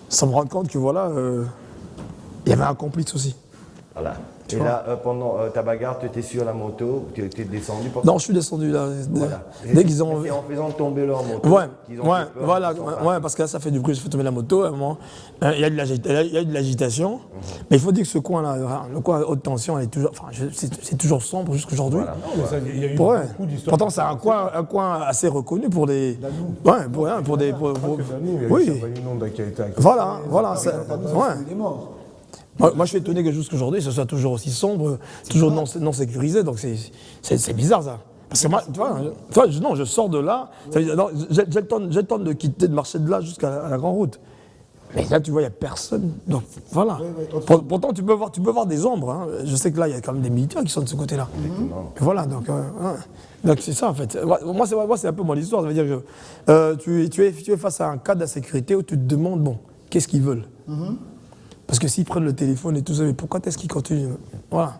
sans me rendre compte que voilà, il y avait un complice aussi. Voilà. Et là, pendant ta bagarre, tu étais sur la moto, tu étais descendu pour... Non, je suis descendu là. Voilà. Dès qu'ils ont... C'est en faisant tomber leur moto. Ouais, qu'ils ont fait peur, voilà, parce que là, ça fait du bruit, je fais tomber la moto. À un moment, il y a de l'agitation. Mais il faut dire que ce coin-là, le coin à haute tension, elle est toujours, c'est toujours sombre jusqu'aujourd'hui. Voilà. Il y a eu beaucoup d'histoires. Pourtant, c'est un coin assez reconnu pour des... Ouais, pour des... Oui. Voilà. Il est mort. Moi, je suis étonné que jusqu'aujourd'hui, ce soit toujours aussi sombre, toujours non sécurisé, donc c'est bizarre ça. Parce que moi, tu vois, non, je sors de là, j'ai le temps de quitter, de marcher de là jusqu'à la grande route. Mais là, tu vois, il n'y a personne, donc voilà. Pourtant, tu peux voir des ombres, hein. Je sais que là, il y a quand même des militaires qui sont de ce côté-là. Voilà, donc c'est ça en fait. Moi, c'est un peu mon histoire, ça veut dire que tu es face à un cas d'insécurité où tu te demandes, bon, qu'est-ce qu'ils veulent? Parce que s'ils prennent le téléphone et tout ça, mais pourquoi est-ce qu'ils continuent? Voilà.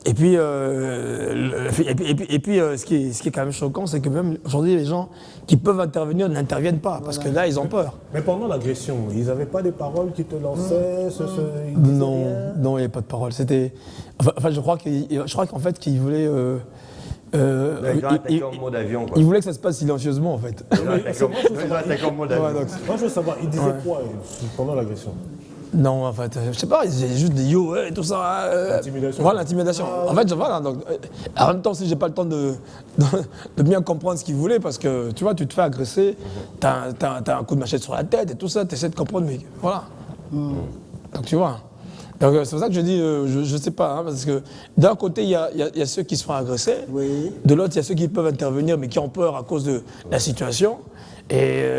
Et puis, ce qui est quand même choquant, c'est que même aujourd'hui, les gens qui peuvent intervenir n'interviennent pas, parce que là, ils ont peur. Mais pendant l'agression, ils n'avaient pas des paroles qui te lançaient Non, il n'y avait pas de paroles. C'était... Enfin, je crois qu'en fait, qu'ils voulaient... ils ont attaqué en mode avion, quoi. Ils voulaient que ça se passe silencieusement, en fait. Ils ont attaqué en mode avion. Moi, je veux savoir, ils disaient quoi pendant l'agression? Non, en fait, je sais pas, ils disaient juste des yo, et tout ça. L'intimidation. Voilà, l'intimidation. En fait, voilà, donc, en même temps, si j'ai pas le temps de bien comprendre ce qu'ils voulaient, parce que, tu vois, tu te fais agresser, t'as un coup de machette sur la tête et tout ça, tu essaies de comprendre, mais voilà. Donc, tu vois. Donc c'est pour ça que je dis, je ne sais pas, hein, parce que d'un côté, il y a ceux qui se font agresser, Oui. de l'autre, il y a ceux qui peuvent intervenir, mais qui ont peur à cause de la situation. Et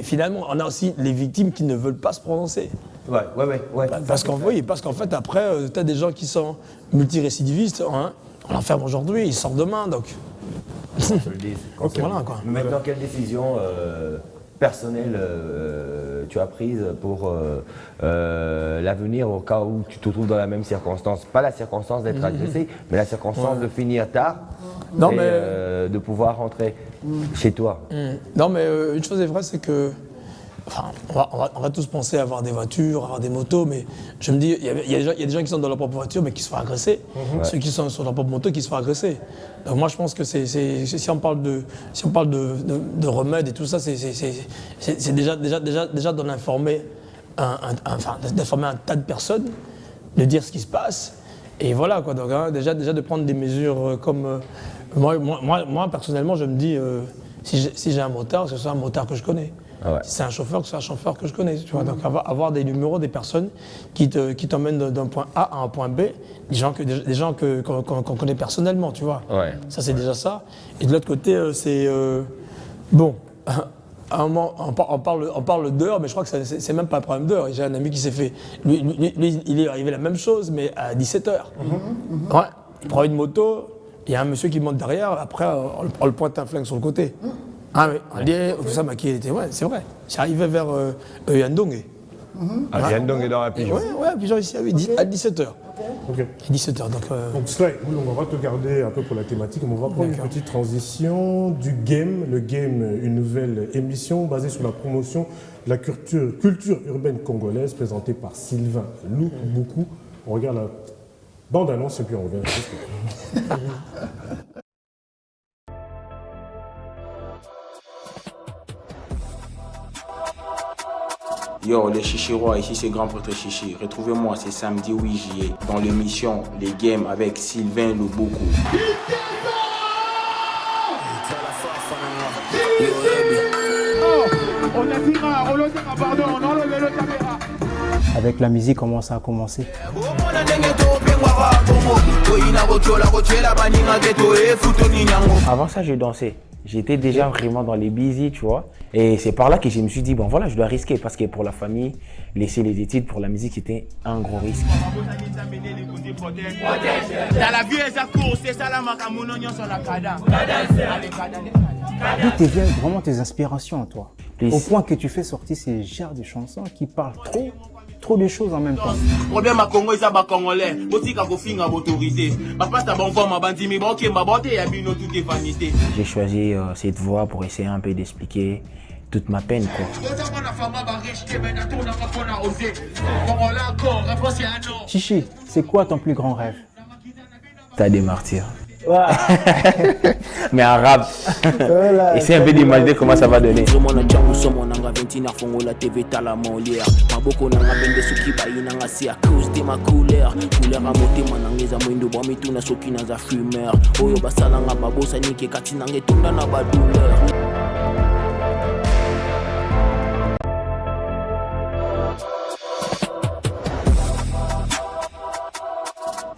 finalement, on a aussi les victimes qui ne veulent pas se prononcer. Ouais. Parce qu'en fait, après, tu as des gens qui sont multirécidivistes, hein, on l'enferme aujourd'hui, ils sortent demain, donc... Voilà, quoi. Maintenant, quelle décision personnelle tu as prise pour l'avenir au cas où tu te trouves dans la même circonstance? Pas la circonstance d'être agressé, mais la circonstance de finir tard et de pouvoir rentrer chez toi. Non, mais une chose est vraie, c'est que... Enfin, on va tous penser à avoir des voitures, avoir des motos, mais je me dis, il y a des gens qui sont dans leur propre voiture, mais qui se font agresser. Ceux qui sont sur leur propre moto, qui se font agresser. Donc moi, je pense que si on parle de remèdes et tout ça, c'est déjà d'en informer d'informer un tas de personnes, de dire ce qui se passe. Et voilà, quoi. Donc, hein, déjà de prendre des mesures comme... moi, personnellement, je me dis, si j'ai un motard, que ce soit un motard que je connais. Ah ouais. Si c'est un chauffeur, que ce soit un chauffeur que je connais. Tu vois. Donc avoir des numéros des personnes qui t'emmènent d'un point A à un point B, des gens qu'on connaît personnellement, tu vois. Ouais. Ça, c'est déjà ça. Et de l'autre côté, c'est... bon, à un moment, on parle d'heures, mais je crois que c'est même pas un problème d'heure. J'ai un ami qui s'est fait... Lui, il est arrivé la même chose, mais à 17h. Ouais. Il prend une moto, il y a un monsieur qui monte derrière, après, on le pointe un flingue sur le côté. Ah oui, on dit, ça m'a qui était. Ouais, c'est vrai. J'arrivais vers Yandong. Yandong est dans la pigeon. Ouais, pigeon ici, à 17h. Ok. À 17h, donc... Donc Sly, oui, on va te garder un peu pour la thématique, mais on va prendre une petite transition du game. Le game, une nouvelle émission basée sur la promotion de la culture urbaine congolaise présentée par Sylvain Louboukou. On regarde la bande-annonce et puis on revient. Yo, les Chichirois, ici c'est Grand Prêtre Chichi. Retrouvez-moi ce samedi 8 juillet dans l'émission Les Games avec Sylvain Louboukou. Avec la musique, comment ça a commencé? Avant ça, je dansais. J'étais déjà vraiment dans les busy, tu vois. Et c'est par là que je me suis dit, bon voilà, je dois risquer parce que pour la famille, laisser les études pour la musique, c'était un gros risque. D'où te viennent vraiment tes inspirations, toi? Au point que tu fais sortir ces genres de chansons qui parlent trop de choses en même temps. Problème à Congo, ils sont congolais. Aussi qu'à finir autorité. Papa, t'as bon forme à bandimi, bon, qui m'a botté, et bien, tout est vanité. J'ai choisi cette voie pour essayer un peu d'expliquer toute ma peine, quoi. Chichi, c'est quoi ton plus grand rêve? T'as des martyrs. Mais en rap. Essaye un peu d'imaginer comment ça va donner.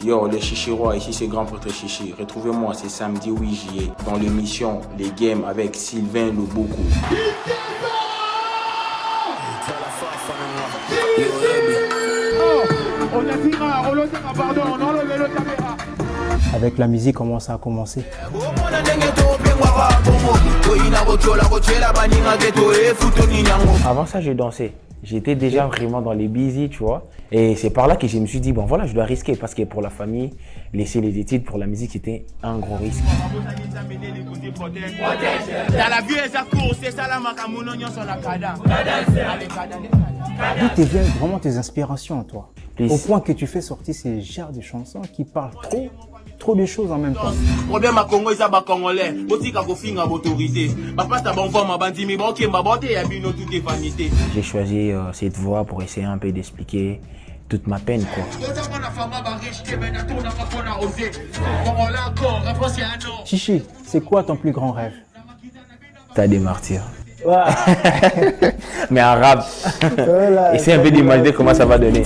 Yo, les Chichirois, ici c'est Grand Prêtre Chichi. Retrouvez-moi ce samedi 8 juillet dans l'émission Les Games avec Sylvain Louboukou. Avec la musique, comment ça a commencé? Avant ça, je dansais. J'étais déjà vraiment dans les busy, tu vois. Et c'est par là que je me suis dit, bon voilà, je dois risquer parce que pour la famille, laisser les études pour la musique, c'était un gros risque. D'où te viennent vraiment tes inspirations, toi? Au point que tu fais sortir ces genres de chansons qui parlent trop de choses en même temps. Problème à Congo, ils sont congolais. Aussi qu'à finir autorité. Papa, t'as bon forme à bandimi, bon, qui m'a botté, et bien, tout est vanité. J'ai choisi cette voie pour essayer un peu d'expliquer toute ma peine, quoi. Chichi, c'est quoi ton plus grand rêve? T'as des martyrs. Mais arabe. Voilà, Essaye un peu d'imaginer comment ça va donner.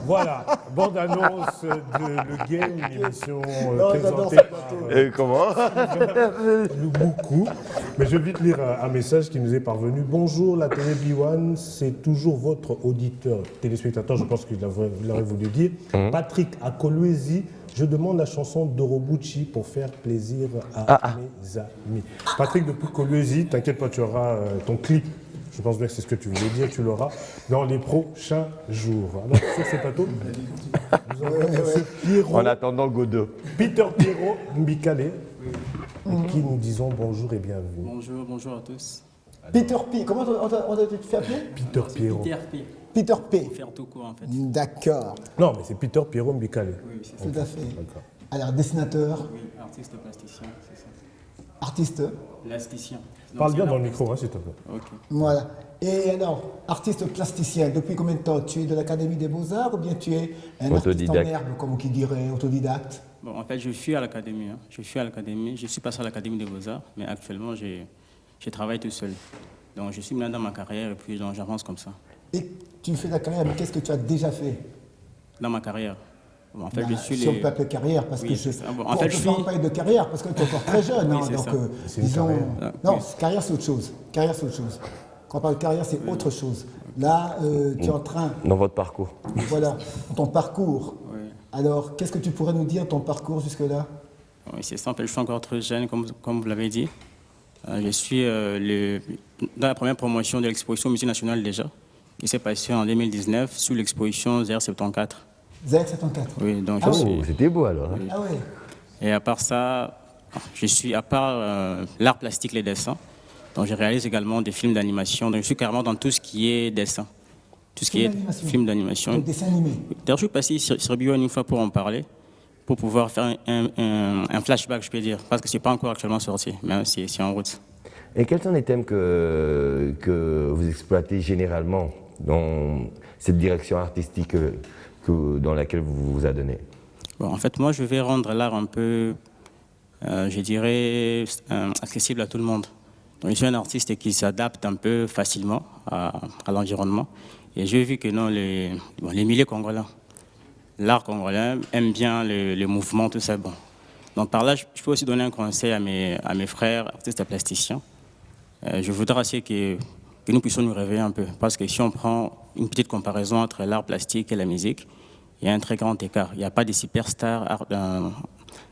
Voilà, bande-annonce de Le Game, une émission Non, j'adore présentée ce par plateau. Comment nous beaucoup. Mais je vais vite lire un message qui nous est parvenu. Bonjour, la télé B1, c'est toujours votre auditeur, téléspectateur, je pense qu'il l'aurait voulu dire. Patrick Akolwezi, je demande la chanson d'Orobuchi pour faire plaisir à mes amis. Patrick depuis Kolwezi, t'inquiète pas, tu auras ton clip. Je pense bien que c'est ce que tu voulais dire, tu l'auras dans les prochains jours. Alors, sur ce plateau, nous avons M. Pierrot, En attendant Godot. Peter Pierrot Mbikale, à qui nous disons bonjour et bienvenue. Bonjour, bonjour à tous. Peter P. Comment on t'a fait appeler? Peter Pierrot. Peter P. Peter P. Pour faire tout court en fait. D'accord, Non, mais c'est Peter Pierrot Mbikale. Oui, c'est ça. tout à fait. D'accord. Alors, dessinateur, Oui, artiste plasticien, c'est ça. artiste, Plasticien. Parle Donc, bien c'est dans le l'art micro, hein, s'il te plaît. plastique. Ok. voilà. Et alors, artiste plasticien, depuis combien de temps? Tu es de l'Académie des Beaux-Arts ou bien tu es un artiste en Autodidacte. herbe, comme qui dirait, autodidacte? Bon, en fait, je suis à l'académie. Hein. Je suis passé à l'Académie des Beaux-Arts, mais actuellement, je travaille tout seul. Donc, je suis maintenant dans ma carrière et puis donc, j'avance comme ça. Et tu fais la carrière, mais qu'est-ce que tu as déjà fait? Dans ma carrière. Bon, en fait, Bah, je suis si on peut appeler carrière, parce Oui, que c'est ça. Bon, on peut parler de carrière, parce que tu es encore très jeune. Oui, hein, c'est donc, ça. C'est une disons, carrière. non, Oui. carrière c'est autre chose. Carrière c'est autre chose. Quand on parle de carrière, c'est autre chose. Là, tu es en train, Dans votre parcours. voilà, ton parcours. Oui. Alors, qu'est-ce que tu pourrais nous dire, ton parcours jusque-là? Oui, c'est ça. En fait, je suis encore très jeune, comme vous l'avez dit. Je suis dans la première promotion de l'exposition Musée nationale déjà, qui s'est passée en 2019 sous l'exposition ZR74. ZR74. Oui, donc Ah je oui. Oh, c'était beau alors. hein. Ah ouais. Et à part ça, je suis, à part l'art plastique, les dessins, donc je réalise également des films d'animation. Donc je suis carrément dans tout ce qui est dessin, tout ce qui Film est d'animation. film d'animation. Donc, dessin animé. D'ailleurs, je suis passé sur B1 une fois pour en parler, pour pouvoir faire un flashback, je peux dire, parce que c'est pas encore actuellement sorti, mais c'est en route. Et quels sont les thèmes que vous exploitez généralement dans cette direction artistique dans laquelle vous vous adonnez? Bon, en fait, moi, je vais rendre l'art un peu, je dirais, accessible à tout le monde. Donc, je suis un artiste qui s'adapte un peu facilement à l'environnement. Et j'ai vu que non, les milieux congolais, l'art congolais aime bien le mouvement, tout ça. Bon. Donc, par là, je peux aussi donner un conseil à mes frères artistes plasticiens. Je voudrais aussi que nous puissions nous réveiller un peu. Parce que si on prend une petite comparaison entre l'art plastique et la musique, il y a un très grand écart. Il n'y a pas de superstars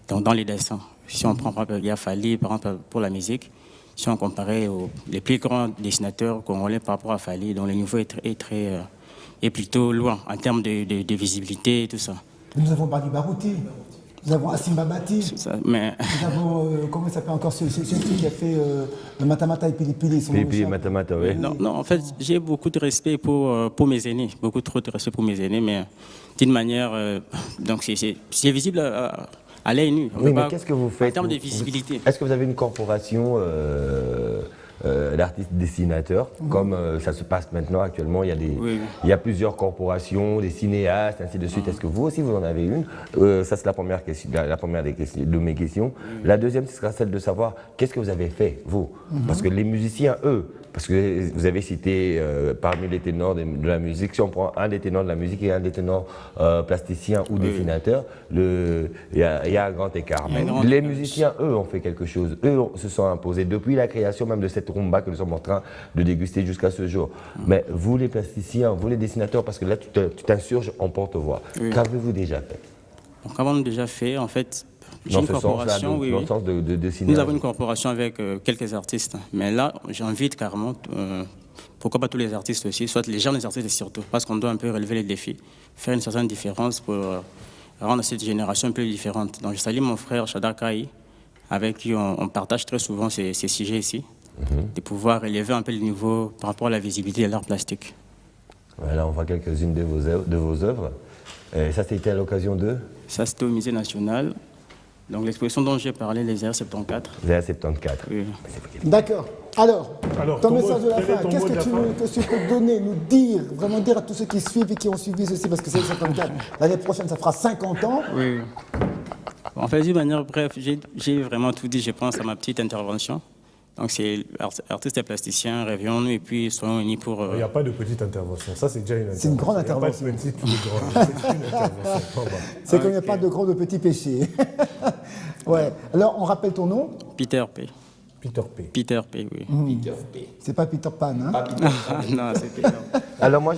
dans les dessins. Si on prend, par exemple, il y a Fally, par exemple, pour la musique. Si on comparait les plus grands dessinateurs congolais par rapport à Fally, dont le niveau est plutôt loin en termes de visibilité et tout ça. Nous avons Bali Barouti, nous avons Asimba Bati, Mais nous avons, comment il s'appelle encore, celui qui a fait Matamata et Pilipili. Puis Matamata, oui. non, en fait, j'ai beaucoup de respect pour mes aînés, beaucoup trop de respect pour mes aînés, mais d'une manière, donc c'est visible à l'œil nu. On Oui, peut mais pas- qu'est-ce que vous faites? En termes de visibilité. Est-ce que vous avez une corporation d'artistes dessinateurs, comme ça se passe maintenant actuellement? Il y a Oui. il y a plusieurs corporations, des cinéastes, ainsi de suite. Est-ce que vous aussi vous en avez une? Ça c'est la première question, la première de mes questions. La deuxième, ce sera celle de savoir qu'est-ce que vous avez fait, vous? Parce que les musiciens, eux, parce que vous avez cité parmi les ténors de la musique, si on prend un des ténors de la musique et un des ténors plasticiens ou dessinateurs, il y a un grand écart. Il y a un Mais grand les écart. musiciens, eux, ont fait quelque chose. Eux se sont imposés depuis la création même de cette rumba que nous sommes en train de déguster jusqu'à ce jour. Mais vous, les plasticiens, vous, les dessinateurs, parce que là, tu t'insurges en porte-voix. Oui. Qu'avez-vous déjà fait? Donc, avant de déjà fait, en fait, j'ai Dans une ce sens-là, corporation, dans oui, le oui. sens de Nous dessinage. avons une corporation avec quelques artistes. Mais là, j'invite carrément, pourquoi pas tous les artistes aussi, soit les jeunes artistes surtout, parce qu'on doit un peu relever les défis, faire une certaine différence pour rendre cette génération un peu différente. Donc je salue mon frère Shadar Kai, avec qui on partage très souvent ces sujets ici, de pouvoir élever un peu le niveau par rapport à la visibilité de l'art plastique. Voilà, on voit quelques-unes de vos œuvres. Et ça, c'était à l'occasion de? Ça, c'était au Musée national. Donc l'exposition dont j'ai parlé, les R74. Les R74. Oui. D'accord. Alors, ton message de la quel est fin, ton qu'est-ce mot de que la tu fin peux donner, nous dire, vraiment dire à tous ceux qui suivent et qui ont suivi ceci, parce que c'est le 54. L'année prochaine, ça fera 50 ans. Oui. En fait, d'une manière bref, j'ai vraiment tout dit, je pense, à ma petite intervention. Donc, c'est artistes et plasticiens, rêvions-nous et puis soyons unis pour... Il n'y a pas de petite intervention, ça c'est déjà une intervention. C'est une grande intervention. Il n'y a pas de petite ou de grande, c'est une intervention. C'est qu'il n'y a pas de gros, de petits péchés. Ouais. Alors, on rappelle ton nom? Peter P. Peter P. Peter P, oui. Peter P. C'est pas Peter Pan, hein? Non, c'est Peter. Alors moi,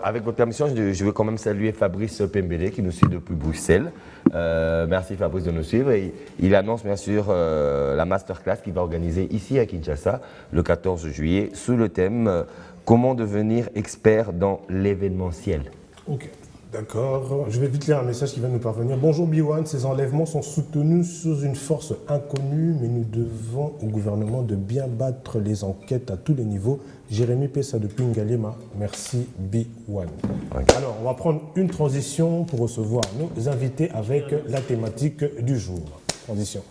avec votre permission, je veux quand même saluer Fabrice Pembele qui nous suit depuis Bruxelles. Merci Fabrice de nous suivre. Et il annonce bien sûr la masterclass qu'il va organiser ici à Kinshasa le 14 juillet sous le thème Comment devenir expert dans l'événementiel. Ok, d'accord. Je vais vite lire un message qui vient nous parvenir. Bonjour Biwan, ces enlèvements sont soutenus sous une force inconnue, mais nous devons au gouvernement de bien battre les enquêtes à tous les niveaux. Jérémy Pessa depuis Ngalema. Merci Biwan. Alors, on va prendre une transition pour recevoir nos invités avec la thématique du jour. Transition.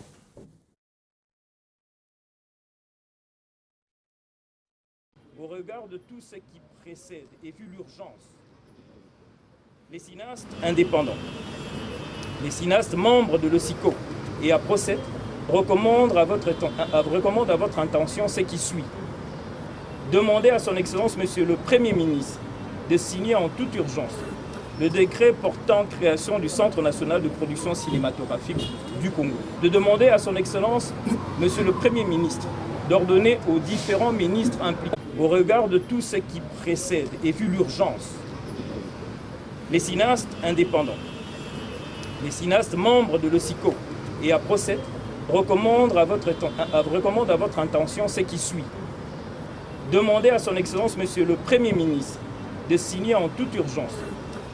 Au regard de tout ce qui précède et vu l'urgence, les cinéastes indépendants, les cinéastes membres de l'OSICO et à Procet recommandent à votre intention ce qui suit. Demandez à son Excellence Monsieur le Premier ministre de signer en toute urgence le décret portant création du Centre national de production cinématographique du Congo. De demander à son Excellence Monsieur le Premier ministre d'ordonner aux différents ministres impliqués, au regard de tout ce qui précède et vu l'urgence, les cinéastes indépendants, les cinéastes membres de l'OSICO et à Procet recommandent à votre intention ce qui suit. Demandez à son Excellence Monsieur le Premier ministre de signer en toute urgence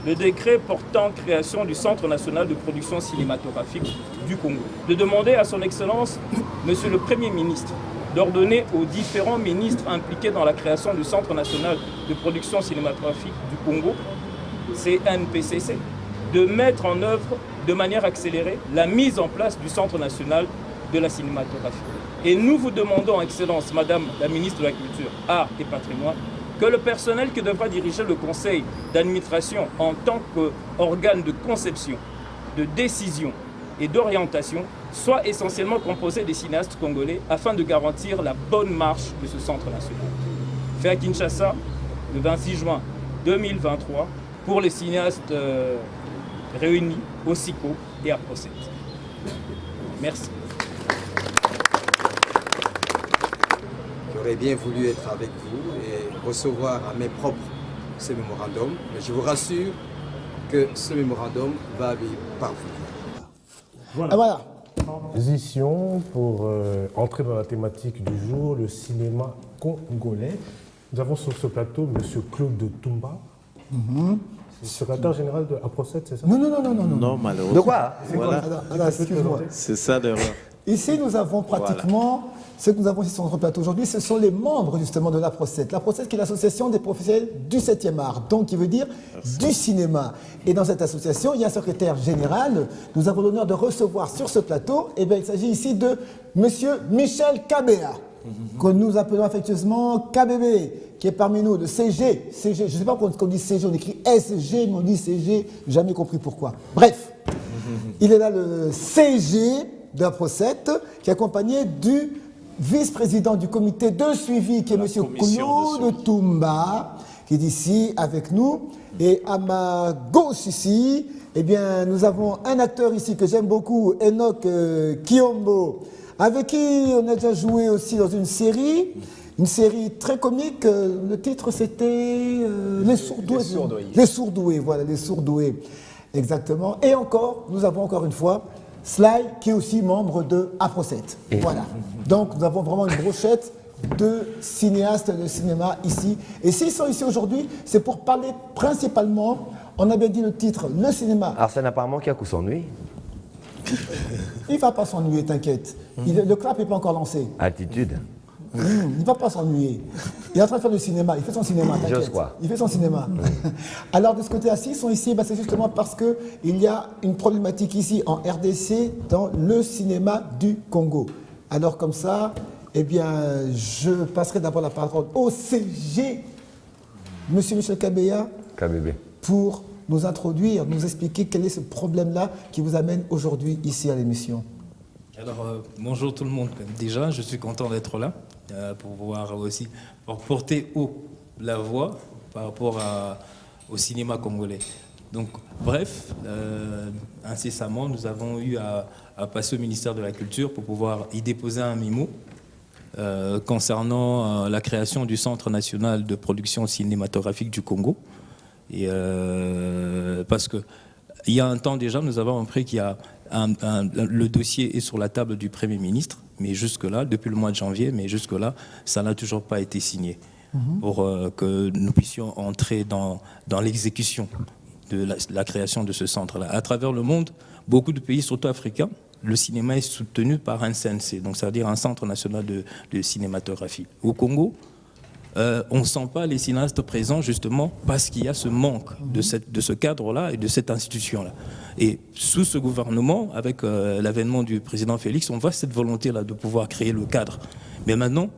le décret portant création du Centre national de production cinématographique du Congo. De demander à son Excellence Monsieur le Premier ministre d'ordonner aux différents ministres impliqués dans la création du Centre national de production cinématographique du Congo, CNPCC, de mettre en œuvre de manière accélérée la mise en place du Centre national de la cinématographie. Et nous vous demandons, Excellence, Madame la ministre de la Culture, Arts et Patrimoine, que le personnel qui devra diriger le conseil d'administration en tant qu'organe de conception, de décision et d'orientation soit essentiellement composé des cinéastes congolais afin de garantir la bonne marche de ce centre national. Fait à Kinshasa, le 26 juin 2023, pour les cinéastes réunis au SICO et à Procet. Merci. J'aurais bien voulu être avec vous et recevoir à mes propres ce mémorandum, mais je vous rassure que ce mémorandum va lui parvenir. Voilà. Ah, voilà. Transition pour entrer dans la thématique du jour, le cinéma congolais. Nous avons sur ce plateau M. Claude Toumba. C'est le secrétaire général de Aprocet, c'est ça? Non. Non, malheureusement. De quoi? Voilà. Alors, excuse-moi. C'est ça l'erreur. Ici, nous avons pratiquement, ce que nous avons ici sur notre plateau aujourd'hui, ce sont les membres justement de l'Aprocet. L'Aprocet qui est l'association des professionnels du 7e art, donc qui veut dire du cinéma. Et dans cette association, il y a un secrétaire général. Nous avons l'honneur de recevoir sur ce plateau, eh bien, il s'agit ici de Monsieur Michel Kabea, que nous appelons affectueusement KBB, qui est parmi nous, de CG. Je ne sais pas pourquoi on dit CG, on écrit SG, mais on dit CG, jamais compris pourquoi. Bref, il est là le CG de la Procet, qui est accompagné du vice-président du comité de suivi, qui est M. Claude Toumba, qui est ici avec nous. Et à ma gauche ici, eh bien, nous avons un acteur ici que j'aime beaucoup, Enoch Kiombo, avec qui on a déjà joué aussi dans une série très comique. Le titre c'était Les Sourdoués. Les Sourdoués, voilà, Les Sourdoués, exactement. Et encore, nous avons encore une fois Sly, qui est aussi membre de Aprocet. Voilà. Donc, nous avons vraiment une brochette de cinéastes de cinéma ici. Et s'ils sont ici aujourd'hui, c'est pour parler principalement, on a bien dit le titre, le cinéma. Arsène apparemment qui a coup s'ennuie. Il ne va pas s'ennuyer, t'inquiète. Le clap n'est pas encore lancé. Attitude. Il ne va pas s'ennuyer. Il est en train de faire du cinéma. Il fait son cinéma, t'inquiète. J'ose quoi. Il fait son cinéma. Alors, de ce côté-là, s'ils sont ici, c'est justement parce qu'il y a une problématique ici, en RDC, dans le cinéma du Congo. Alors, comme ça, eh bien, je passerai d'abord la parole au CG, Monsieur Michel Kabeya, KBB, pour nous introduire, nous expliquer quel est ce problème-là qui vous amène aujourd'hui ici à l'émission. Alors, bonjour tout le monde. Déjà, je suis content d'être là pour pouvoir aussi pour porter haut la voix par rapport au cinéma congolais. Donc, bref, incessamment, nous avons eu à passer au ministère de la Culture pour pouvoir y déposer un mémo concernant la création du Centre national de production cinématographique du Congo. Et parce que il y a un temps déjà, nous avons appris qu'il y a le dossier est sur la table du Premier ministre, mais jusque-là, depuis le mois de janvier, mais jusque-là, ça n'a toujours pas été signé pour que nous puissions entrer dans l'exécution de la création de ce centre-là. À travers le monde, beaucoup de pays, surtout africains, le cinéma est soutenu par un CNC, donc c'est-à-dire un Centre national de cinématographie. Au Congo, on ne sent pas les cinéastes présents justement parce qu'il y a ce manque de ce cadre-là et de cette institution-là. Et sous ce gouvernement, avec l'avènement du président Félix, on voit cette volonté-là de pouvoir créer le cadre. Mais maintenant,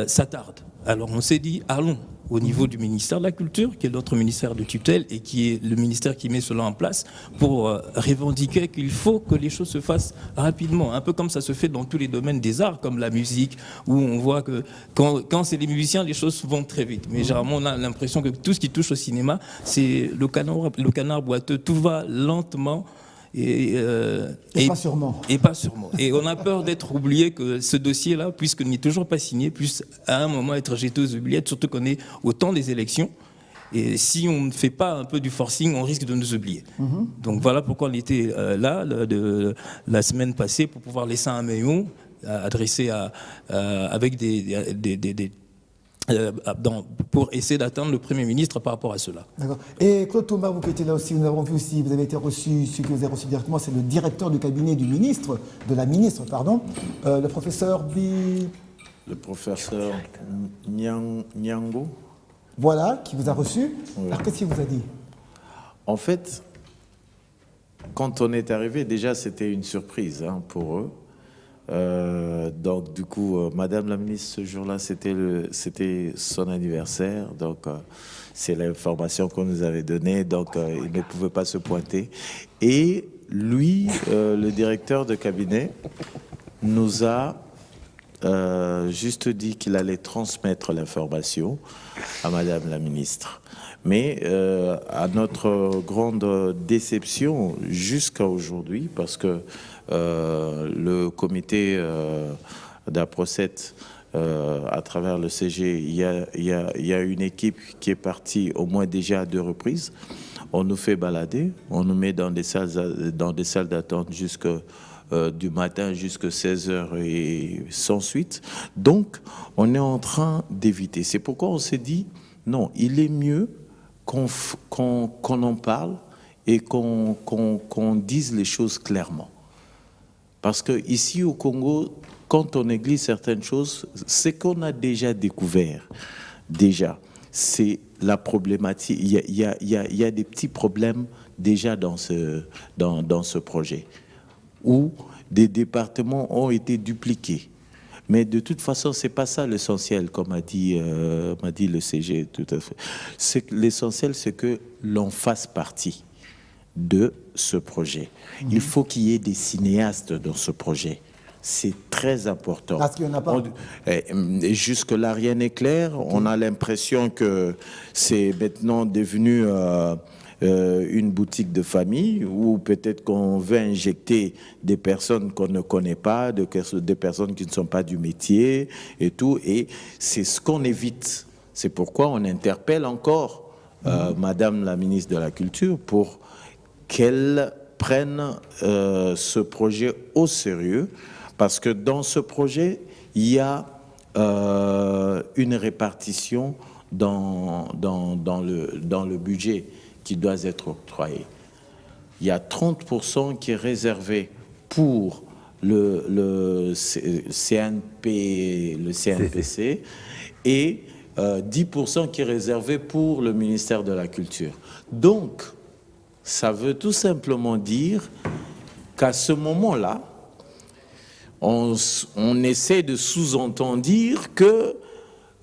ça tarde. Alors on s'est dit, allons au niveau du ministère de la Culture, qui est notre ministère de tutelle et qui est le ministère qui met cela en place pour revendiquer qu'il faut que les choses se fassent rapidement. Un peu comme ça se fait dans tous les domaines des arts, comme la musique, où on voit que quand c'est les musiciens, les choses vont très vite. Mais généralement, on a l'impression que tout ce qui touche au cinéma, c'est le canard boiteux. Tout va lentement. Et pas sûrement. Et pas sûrement. Et on a peur d'être oublié que ce dossier-là, puisqu'il n'est toujours pas signé, puisse à un moment être jeté aux oubliettes, surtout qu'on est au temps des élections. Et si on ne fait pas un peu du forcing, on risque de nous oublier. Donc voilà pourquoi on était là la semaine passée pour pouvoir laisser un maillon adressé avec pour essayer d'atteindre le Premier ministre par rapport à cela. D'accord. Et Claude Thomas, vous qui étiez là aussi, nous avons vu aussi, vous avez été reçu, celui que vous avez reçu directement, c'est le directeur du cabinet du ministre, le professeur Le professeur Nyango. Voilà, qui vous a reçu. Oui. Alors qu'est-ce qu'il vous a dit? En fait, quand on est arrivé, déjà c'était une surprise pour eux. Donc du coup, Madame la ministre, ce jour-là, c'était son anniversaire. Donc c'est l'information qu'on nous avait donnée. Donc il ne pouvait pas se pointer. Et lui, le directeur de cabinet, nous a juste dit qu'il allait transmettre l'information à Madame la ministre. Mais à notre grande déception, jusqu'à aujourd'hui, parce que le comité d'APROCET, à travers le CG, il y a une équipe qui est partie au moins déjà à 2 reprises. On nous fait balader, on nous met dans des salles d'attente du matin jusqu'à 16h et sans suite. Donc, on est en train d'éviter. C'est pourquoi on s'est dit, non, il est mieux qu'on en parle et qu'on dise les choses clairement. Parce que ici au Congo, quand on néglige certaines choses, c'est qu'on a déjà découvert. Déjà, c'est la problématique. Il y a des petits problèmes déjà dans ce projet, où des départements ont été dupliqués. Mais de toute façon, c'est pas ça l'essentiel, comme m'a dit le CG, tout à fait. L'essentiel, c'est que l'on fasse partie de ce projet. Il faut qu'il y ait des cinéastes dans ce projet. C'est très important. Parce qu'il n'y en a pas. Jusque-là, rien n'est clair. On a l'impression que c'est maintenant devenu une boutique de famille, ou peut-être qu'on veut injecter des personnes qu'on ne connaît pas, des personnes qui ne sont pas du métier et tout. Et c'est ce qu'on évite. C'est pourquoi on interpelle encore Madame la ministre de la Culture pour qu'elle prenne ce projet au sérieux, parce que dans ce projet, il y a une répartition dans le budget qui doit être octroyé. Il y a 30% qui est réservé pour le CNPC et 10% qui est réservé pour le ministère de la Culture. Donc, ça veut tout simplement dire qu'à ce moment-là, on essaie de sous-entendre dire que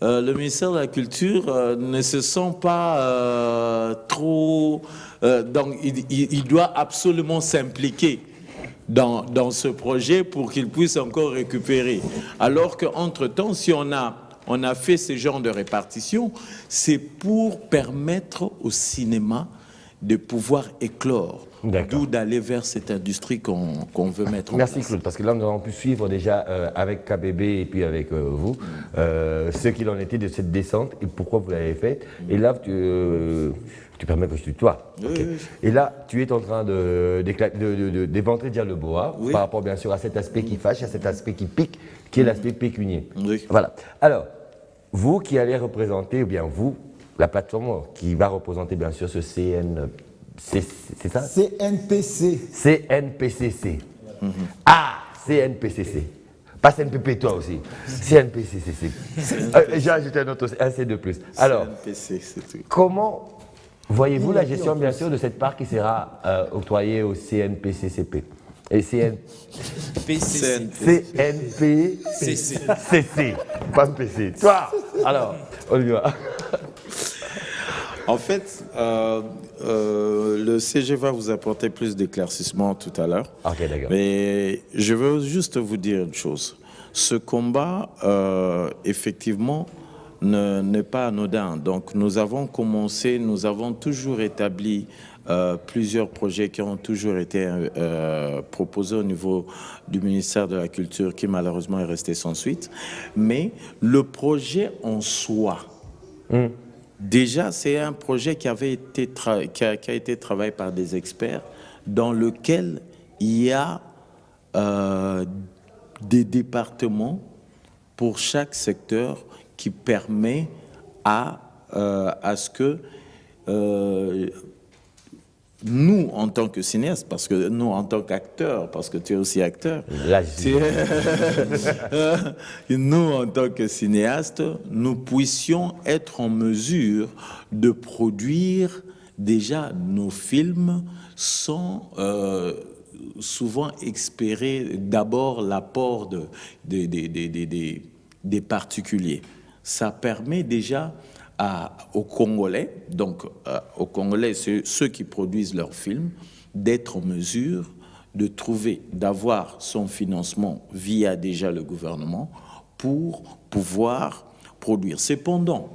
le ministère de la Culture ne se sent pas trop... donc, il doit absolument s'impliquer dans ce projet pour qu'il puisse encore récupérer. Alors qu'entre-temps, si on a fait ce genre de répartition, c'est pour permettre au cinéma de pouvoir éclore. D'où d'aller vers cette industrie qu'on veut mettre en place. Merci Claude, parce que là nous avons pu suivre déjà avec KBB et puis avec vous ce qu'il en était de cette descente et pourquoi vous l'avez faite. Et là, tu permets que je tutoie. Oui, Okay. oui. Et là, tu es en train d'éventrer déjà le boa par rapport bien sûr à cet aspect qui fâche, à cet aspect qui pique, qui est l'aspect pécunier. Oui. Voilà. Alors, vous qui allez représenter, ou bien vous, la plateforme qui va représenter bien sûr ce c'est ça CNPC. CNPCC. Ah, CNPCC. Pas CNPP toi aussi. CNPCC. J'ai ajouté un autre, un C de plus. Alors, CNPC, c'est tout. comment voyez-vous la gestion bien sûr de cette part qui sera octroyée au CNPCCP et CNPCC. Pas PC. Toi. Alors, on y va. En fait, le CG va vous apporter plus d'éclaircissements tout à l'heure. Ok, d'accord. Mais je veux juste vous dire une chose. Ce combat, effectivement, n'est pas anodin. Donc, nous avons commencé, nous avons toujours établi plusieurs projets qui ont toujours été proposés au niveau du ministère de la Culture, qui malheureusement est resté sans suite. Mais le projet en soi, déjà, c'est un projet qui avait été qui a été travaillé par des experts, dans lequel il y a des départements pour chaque secteur qui permet à ce que nous, en tant que cinéastes, parce que nous, en tant qu'acteurs, parce que tu es aussi acteur, là, nous, en tant que cinéastes, nous puissions être en mesure de produire déjà nos films sans souvent espérer d'abord l'apport des particuliers. Ça permet déjà aux Congolais, donc aux Congolais, ceux qui produisent leurs films, d'être en mesure de trouver, d'avoir son financement via déjà le gouvernement pour pouvoir produire. Cependant,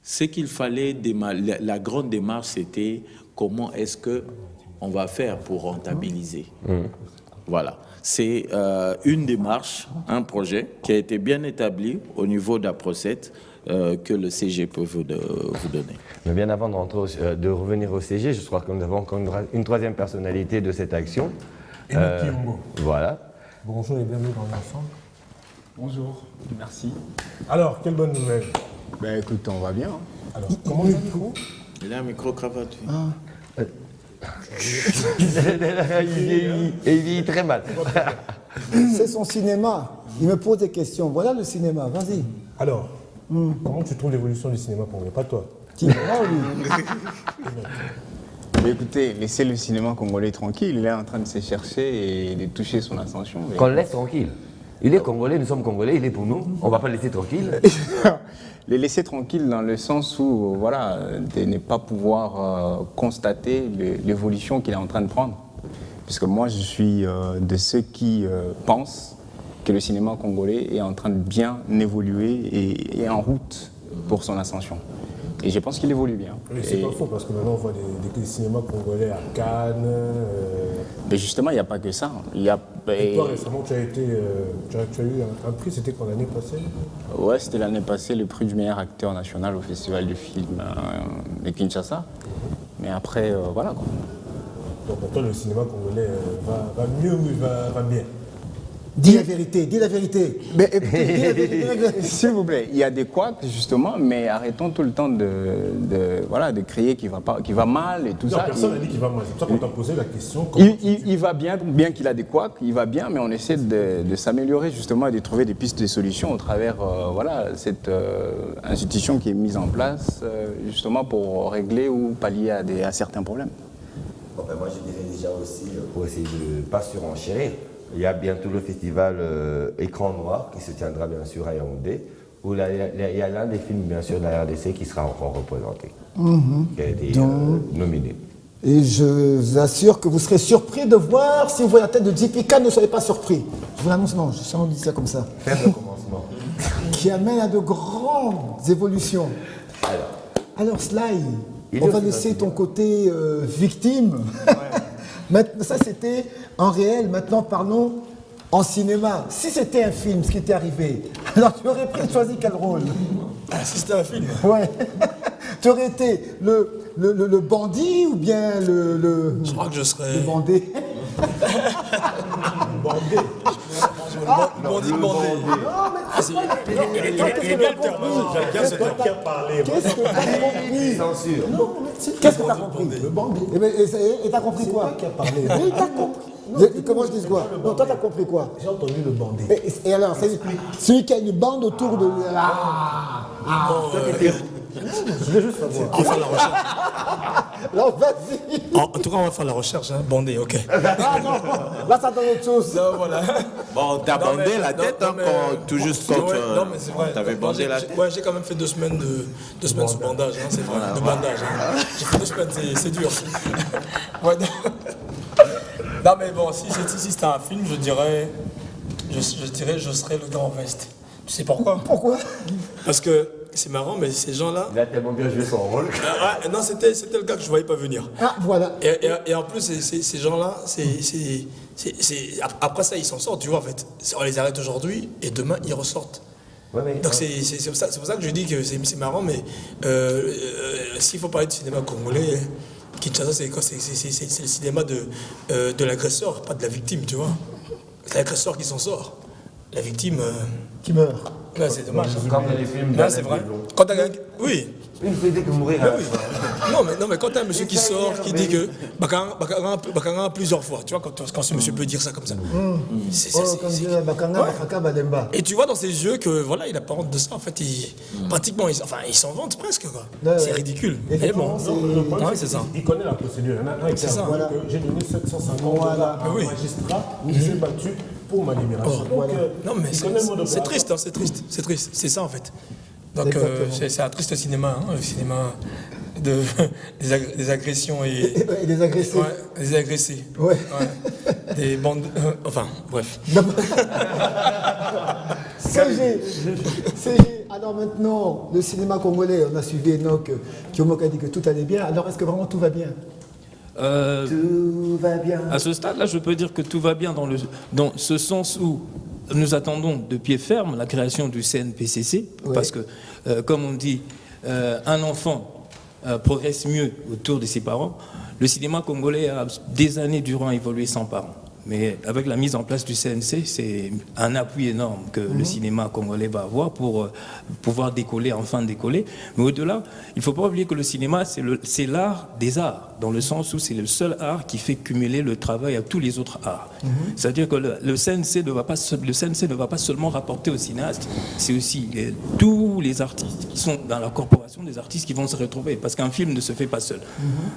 ce qu'il fallait, la grande démarche, c'était comment est-ce qu'on va faire pour rentabiliser. Voilà. C'est une démarche, un projet qui a été bien établi au niveau d'Aprocet, que le CG peut vous donner. Mais bien avant de revenir au CG, je crois que nous avons encore une troisième personnalité de cette action. Voilà. Bonjour et bienvenue dans l'ensemble. Bonjour, merci. Alors, quelle bonne nouvelle. Ben écoute, on va bien. Alors, comment il micro? Il a un micro-cravate. Il vieillit très mal. C'est son cinéma. Il me pose des questions. Voilà le cinéma, vas-y. Alors, comment tu trouves l'évolution du cinéma congolais? Pas toi. Mais écoutez, laissez le cinéma congolais tranquille. Il est en train de se chercher et de toucher son ascension. Qu'on le laisse tranquille. Il est congolais, nous sommes congolais, il est pour nous. On ne va pas le laisser tranquille. Les laisser tranquille dans le sens où, voilà, de ne pas pouvoir constater l'évolution qu'il est en train de prendre. Parce que moi, je suis de ceux qui pensent que le cinéma congolais est en train de bien évoluer et est en route pour son ascension. Et je pense qu'il évolue bien. Oui, c'est pas faux, parce que maintenant on voit des cinémas congolais à Cannes. Mais justement, il n'y a pas que ça. Et toi, récemment, tu as eu un prix, c'était quand l'année passée? Ouais, c'était l'année passée, le prix du meilleur acteur national au Festival du film de Kinshasa. Mais après, voilà quoi. Donc pour toi, le cinéma congolais va mieux ou va bien? Dis la vérité, dis la vérité. Mais écoutez, s'il vous plaît, il y a des couacs justement, mais arrêtons tout le temps de crier qu'il va mal et tout non, ça. Personne n'a dit qu'il va mal. C'est pour ça qu'on t'a posé la question. Il va bien qu'il a des couacs, il va bien, mais on essaie de s'améliorer justement et de trouver des pistes de solutions au travers cette institution qui est mise en place justement pour régler ou pallier à certains problèmes. Bon, ben moi, je dirais déjà aussi, pour essayer de ne pas surenchérir, il y a bientôt le festival Écran Noir qui se tiendra bien sûr à Yaoundé, où il y a l'un des films bien sûr de la RDC qui sera encore représenté, qui a été nominé. Et je vous assure que vous serez surpris de voir, si vous voyez la tête de JPK, ne soyez pas surpris. Je vous l'annonce, non, je sens dit ça comme ça. Faire le commencement. Qui amène à de grandes évolutions. Alors Sly, on va laisser ton côté victime. Maintenant, ça c'était en réel, maintenant parlons en cinéma. Si c'était un film, ce qui était arrivé, alors tu aurais choisi quel rôle? Si c'était un film. Ouais. Tu aurais été le bandit ou bien le... Je crois que je serais... Le bandé. Bandé. Bandé. Il est bien le terme. Qu'est-ce que tu as parlé? Qu'est-ce que tu as compris? Censure. Qu'est-ce que tu as compris? Le bandé. Et tu as compris quoi? C'est toi qui as parlé. Oui, tu as compris. Comment je dis quoi? Non, toi, tu as compris quoi? J'ai entendu le bandé. Et alors, c'est celui qui a une bande autour de... Je voulais juste savoir. On va faire la recherche. Non, vas-y. En tout cas, on va faire la recherche, hein. Bandé, ok. Ah non, là, ça donne autre chose. Non, voilà. Bon, t'as bandé la tête, tout juste quand non, mais c'est vrai. t'avais bandé la tête. Ouais, j'ai quand même fait 2 semaines sous bandage, hein, c'est vrai, de bandage. Hein. J'ai fait 2 semaines, c'est dur. Ouais, non, mais bon, si c'était un film, je dirais, je serais le Grand Vest. Tu sais pourquoi? Pourquoi? Parce que c'est marrant, mais ces gens-là... Il a tellement bien joué son rôle. Non, c'était le gars que je ne voyais pas venir. Ah, voilà. Et en plus, ces gens-là, après ça, ils s'en sortent, tu vois, en fait. On les arrête aujourd'hui, et demain, ils ressortent. Ouais, donc c'est pour ça que je dis que c'est marrant, mais s'il faut parler de cinéma congolais, Kinshasa, c'est quoi? C'est le cinéma de l'agresseur, pas de la victime, tu vois. C'est l'agresseur qui s'en sort. La victime... Qui meurt. Ouais, c'est dommage. Comme dans les films. Non, c'est vrai. Quand t'as oui. Il faut aider que mourir. Oui. Non, mais quand t'as un monsieur qui sort, qui dit que Bakanga a plusieurs fois, tu vois, quand ce monsieur peut dire ça comme ça. Et tu vois dans ses yeux que voilà, il a pas honte de ça. En fait, pratiquement, il s'en vante presque, quoi. C'est ridicule. Mais bon, c'est ça. Il connaît la procédure. Il y en a un qui a avoué que j'ai donné 750 $ à un magistrat où il s'est battu pour ma libération. Non, mais c'est triste, hein, c'est triste. C'est ça, en fait. Donc, c'est un triste cinéma, hein, le cinéma des agressions et des agressés. Ouais, des agressés. Ouais. Des bandes. Enfin, bref. CG. Alors maintenant, le cinéma congolais, on a suivi Enoch, qui a dit que tout allait bien. Alors est-ce que vraiment tout va bien? Tout va bien. À ce stade-là, je peux dire que tout va bien dans ce sens où nous attendons de pied ferme la création du CNPCC, parce que, comme on dit, un enfant progresse mieux autour de ses parents. Le cinéma congolais a des années durant évolué sans parents. Mais avec la mise en place du CNC, c'est un appui énorme que le cinéma congolais va avoir pour pouvoir enfin décoller. Mais au-delà, il ne faut pas oublier que le cinéma, c'est l'art des arts, dans le sens où c'est le seul art qui fait cumuler le travail à tous les autres arts. C'est-à-dire que le CNC ne va pas seulement rapporter aux cinéastes, c'est aussi tous les artistes qui sont dans la corporation des artistes qui vont se retrouver, parce qu'un film ne se fait pas seul.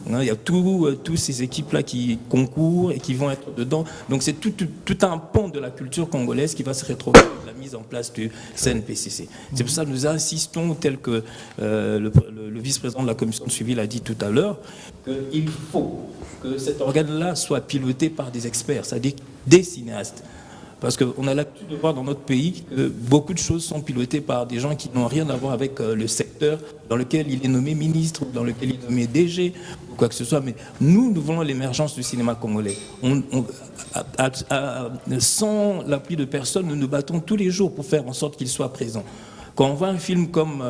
Il y a tous ces équipes-là qui concourent et qui vont être dedans. Donc c'est tout un pan de la culture congolaise qui va se retrouver avec la mise en place du CNPCC. C'est pour ça que nous insistons, tel que le vice-président de la commission de suivi l'a dit tout à l'heure, qu'il faut que cet organe-là soit piloté par des experts, c'est-à-dire des cinéastes. Parce qu'on a l'habitude de voir dans notre pays que beaucoup de choses sont pilotées par des gens qui n'ont rien à voir avec le secteur dans lequel il est nommé ministre, dans lequel il est nommé DG, ou quoi que ce soit. Mais nous voulons l'émergence du cinéma congolais. Sans l'appui de personne, nous nous battons tous les jours pour faire en sorte qu'il soit présent. Quand on voit un film comme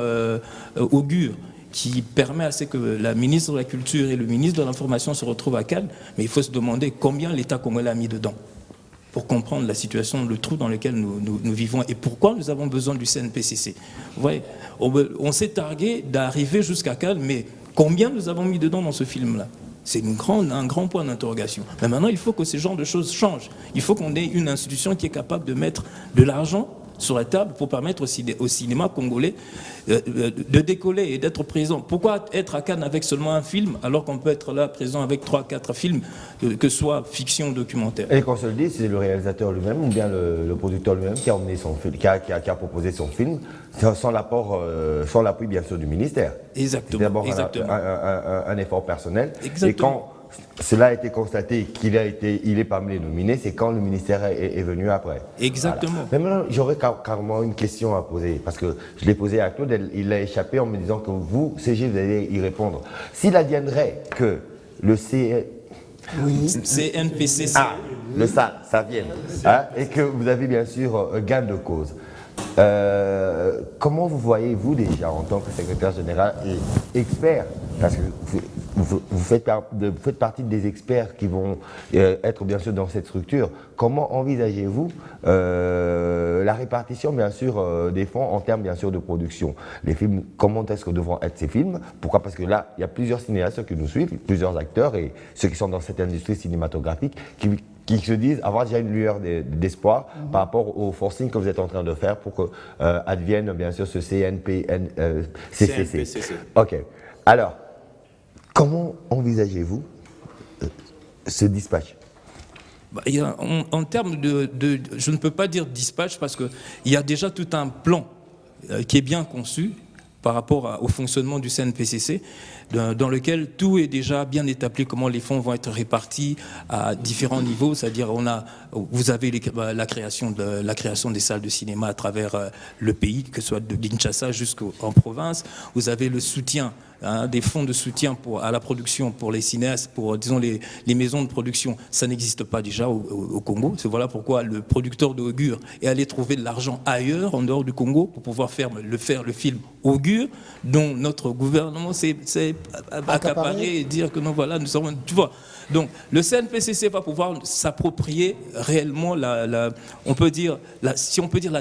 Augure, qui permet à ce que la ministre de la Culture et le ministre de l'Information se retrouvent à Cannes, mais il faut se demander combien l'État congolais a mis dedans. pour comprendre la situation, le trou dans lequel nous vivons et pourquoi nous avons besoin du CNPCC. Vous voyez, on s'est targué d'arriver jusqu'à Cannes, mais combien nous avons mis dedans dans ce film-là? C'est un grand point d'interrogation. Mais maintenant, il faut que ce genre de choses changent. Il faut qu'on ait une institution qui est capable de mettre de l'argent sur la table pour permettre au cinéma congolais de décoller et d'être présent. Pourquoi être à Cannes avec seulement un film alors qu'on peut être là présent avec 3-4 films, que ce soit fiction ou documentaire? Et qu'on se le dise, c'est le réalisateur lui-même ou bien le producteur lui-même qui a emmené son film, qui a proposé son film sans l'appui bien sûr du ministère. Exactement. C'est d'abord un effort personnel. Exactement. Et quand cela a été constaté qu'il est parmi les nominés, c'est quand le ministère est venu après. Exactement. Voilà. Mais maintenant, j'aurais carrément une question à poser, parce que je l'ai posée à Claude, il l'a échappé en me disant que vous, CG, vous allez y répondre. S'il adviendrait que le CNPCC, ça vienne, hein, et que vous avez bien sûr gain de cause, comment vous voyez-vous déjà en tant que secrétaire général et expert, parce que vous faites partie des experts qui vont être bien sûr dans cette structure, comment envisagez-vous la répartition bien sûr des fonds en termes bien sûr de production? Les films, comment est-ce que devront être ces films? Pourquoi? Parce que là, il y a plusieurs cinéastes qui nous suivent, plusieurs acteurs et ceux qui sont dans cette industrie cinématographique qui se disent avoir déjà une lueur d'espoir par rapport au forcing que vous êtes en train de faire pour que advienne bien sûr ce CNPCC. Ok. Alors, comment envisagez-vous ce dispatch? En termes je ne peux pas dire dispatch parce qu'il y a déjà tout un plan qui est bien conçu par rapport au fonctionnement du CNPCC, dans lequel tout est déjà bien établi, comment les fonds vont être répartis à différents niveaux, c'est-à-dire vous avez la création des salles de cinéma à travers le pays, que ce soit de Kinshasa jusqu'en province, vous avez le soutien, des fonds de soutien à la production pour les cinéastes, pour disons les maisons de production, ça n'existe pas déjà au Congo. C'est voilà pourquoi le producteur d'Augure est allé trouver de l'argent ailleurs, en dehors du Congo, pour pouvoir faire le film Augure, dont notre gouvernement s'est accaparé et dire que non, voilà, nous sommes, tu vois. Donc le CNPCC va pouvoir s'approprier réellement on peut dire la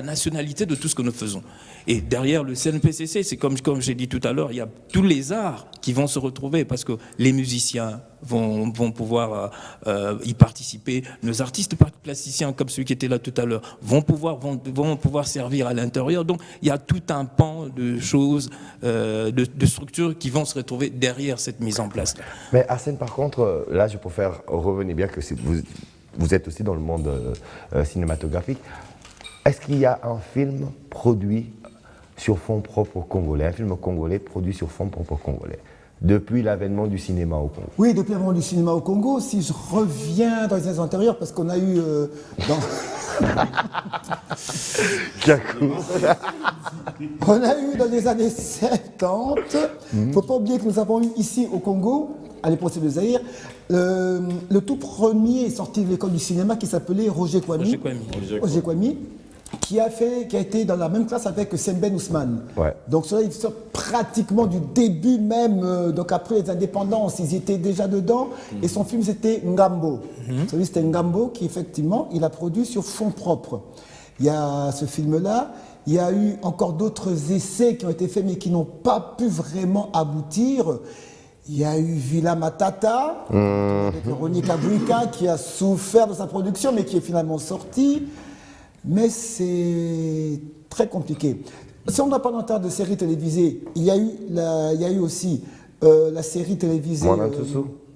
nationalité de tout ce que nous faisons. Et derrière le CNPCC, c'est comme j'ai dit tout à l'heure, il y a tous les arts qui vont se retrouver parce que les musiciens vont pouvoir y participer, nos artistes plasticiens comme celui qui était là tout à l'heure vont pouvoir servir à l'intérieur. Donc il y a tout un pan de choses, de structures qui vont se retrouver derrière cette mise en place-là. Mais Arsène, par contre, là je préfère revenir bien que vous êtes aussi dans le monde cinématographique. Est-ce qu'il y a un film produit sur fonds propres congolais, un film congolais produit sur fonds propres congolais, depuis l'avènement du cinéma au Congo? Oui, depuis l'avènement du cinéma au Congo. Si je reviens dans les années antérieures, parce qu'on a eu on a eu dans les années 70, il ne faut pas oublier que nous avons eu ici au Congo, à l'époque de Zaïre, le tout premier sorti de l'école du cinéma qui s'appelait Roger Kwame. Qui a été dans la même classe avec Semben Ousmane. Ouais. Donc cela, ils sont pratiquement du début même, donc après les indépendances, ils étaient déjà dedans. Et son film, c'était Ngambo. Celui, c'était Ngambo qui, effectivement, il a produit sur fonds propres. Il y a ce film-là. Il y a eu encore d'autres essais qui ont été faits, mais qui n'ont pas pu vraiment aboutir. Il y a eu Villa Matata, avec Ronnie Kabouika, qui a souffert de sa production, mais qui est finalement sorti. Mais c'est très compliqué. Si on doit parler en termes de séries télévisées, il y a eu aussi la série télévisée...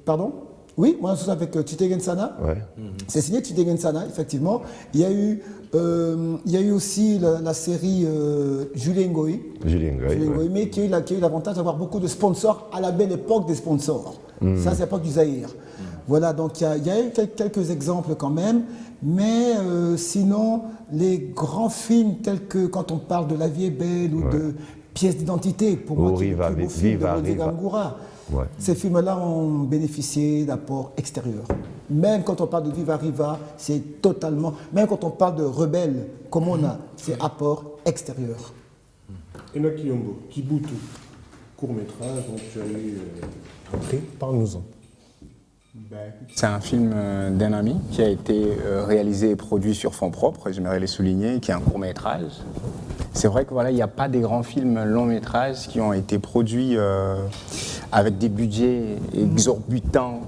Pardon? Oui, Mwanatusu avec Chitegen Sana. Ouais. C'est signé Chitegen Sana, effectivement. Il y a eu aussi la série Julien Ngoï. Mais qui a eu l'avantage d'avoir beaucoup de sponsors à la belle époque des sponsors. Ça, c'est l'époque du Zaïre. Voilà, donc il y a eu quelques exemples quand même, mais sinon, les grands films tels que quand on parle de La vie est belle ou de Pièces d'identité, pour moi, qui est le plus beau film de Rodrigue Angoura, ces films-là ont bénéficié d'apports extérieurs. Même quand on parle de Viva Riva, c'est totalement... Même quand on parle de Rebelle, comme on a, c'est apport extérieur. Enoch Yombo, Kibutu, court-métrage, donc tu as eu un prix, parle-nous-en. C'est un film d'un ami qui a été réalisé et produit sur fonds propres, j'aimerais le souligner, qui est un court-métrage. C'est vrai que voilà, il n'y a pas des grands films longs-métrages qui ont été produits avec des budgets exorbitants,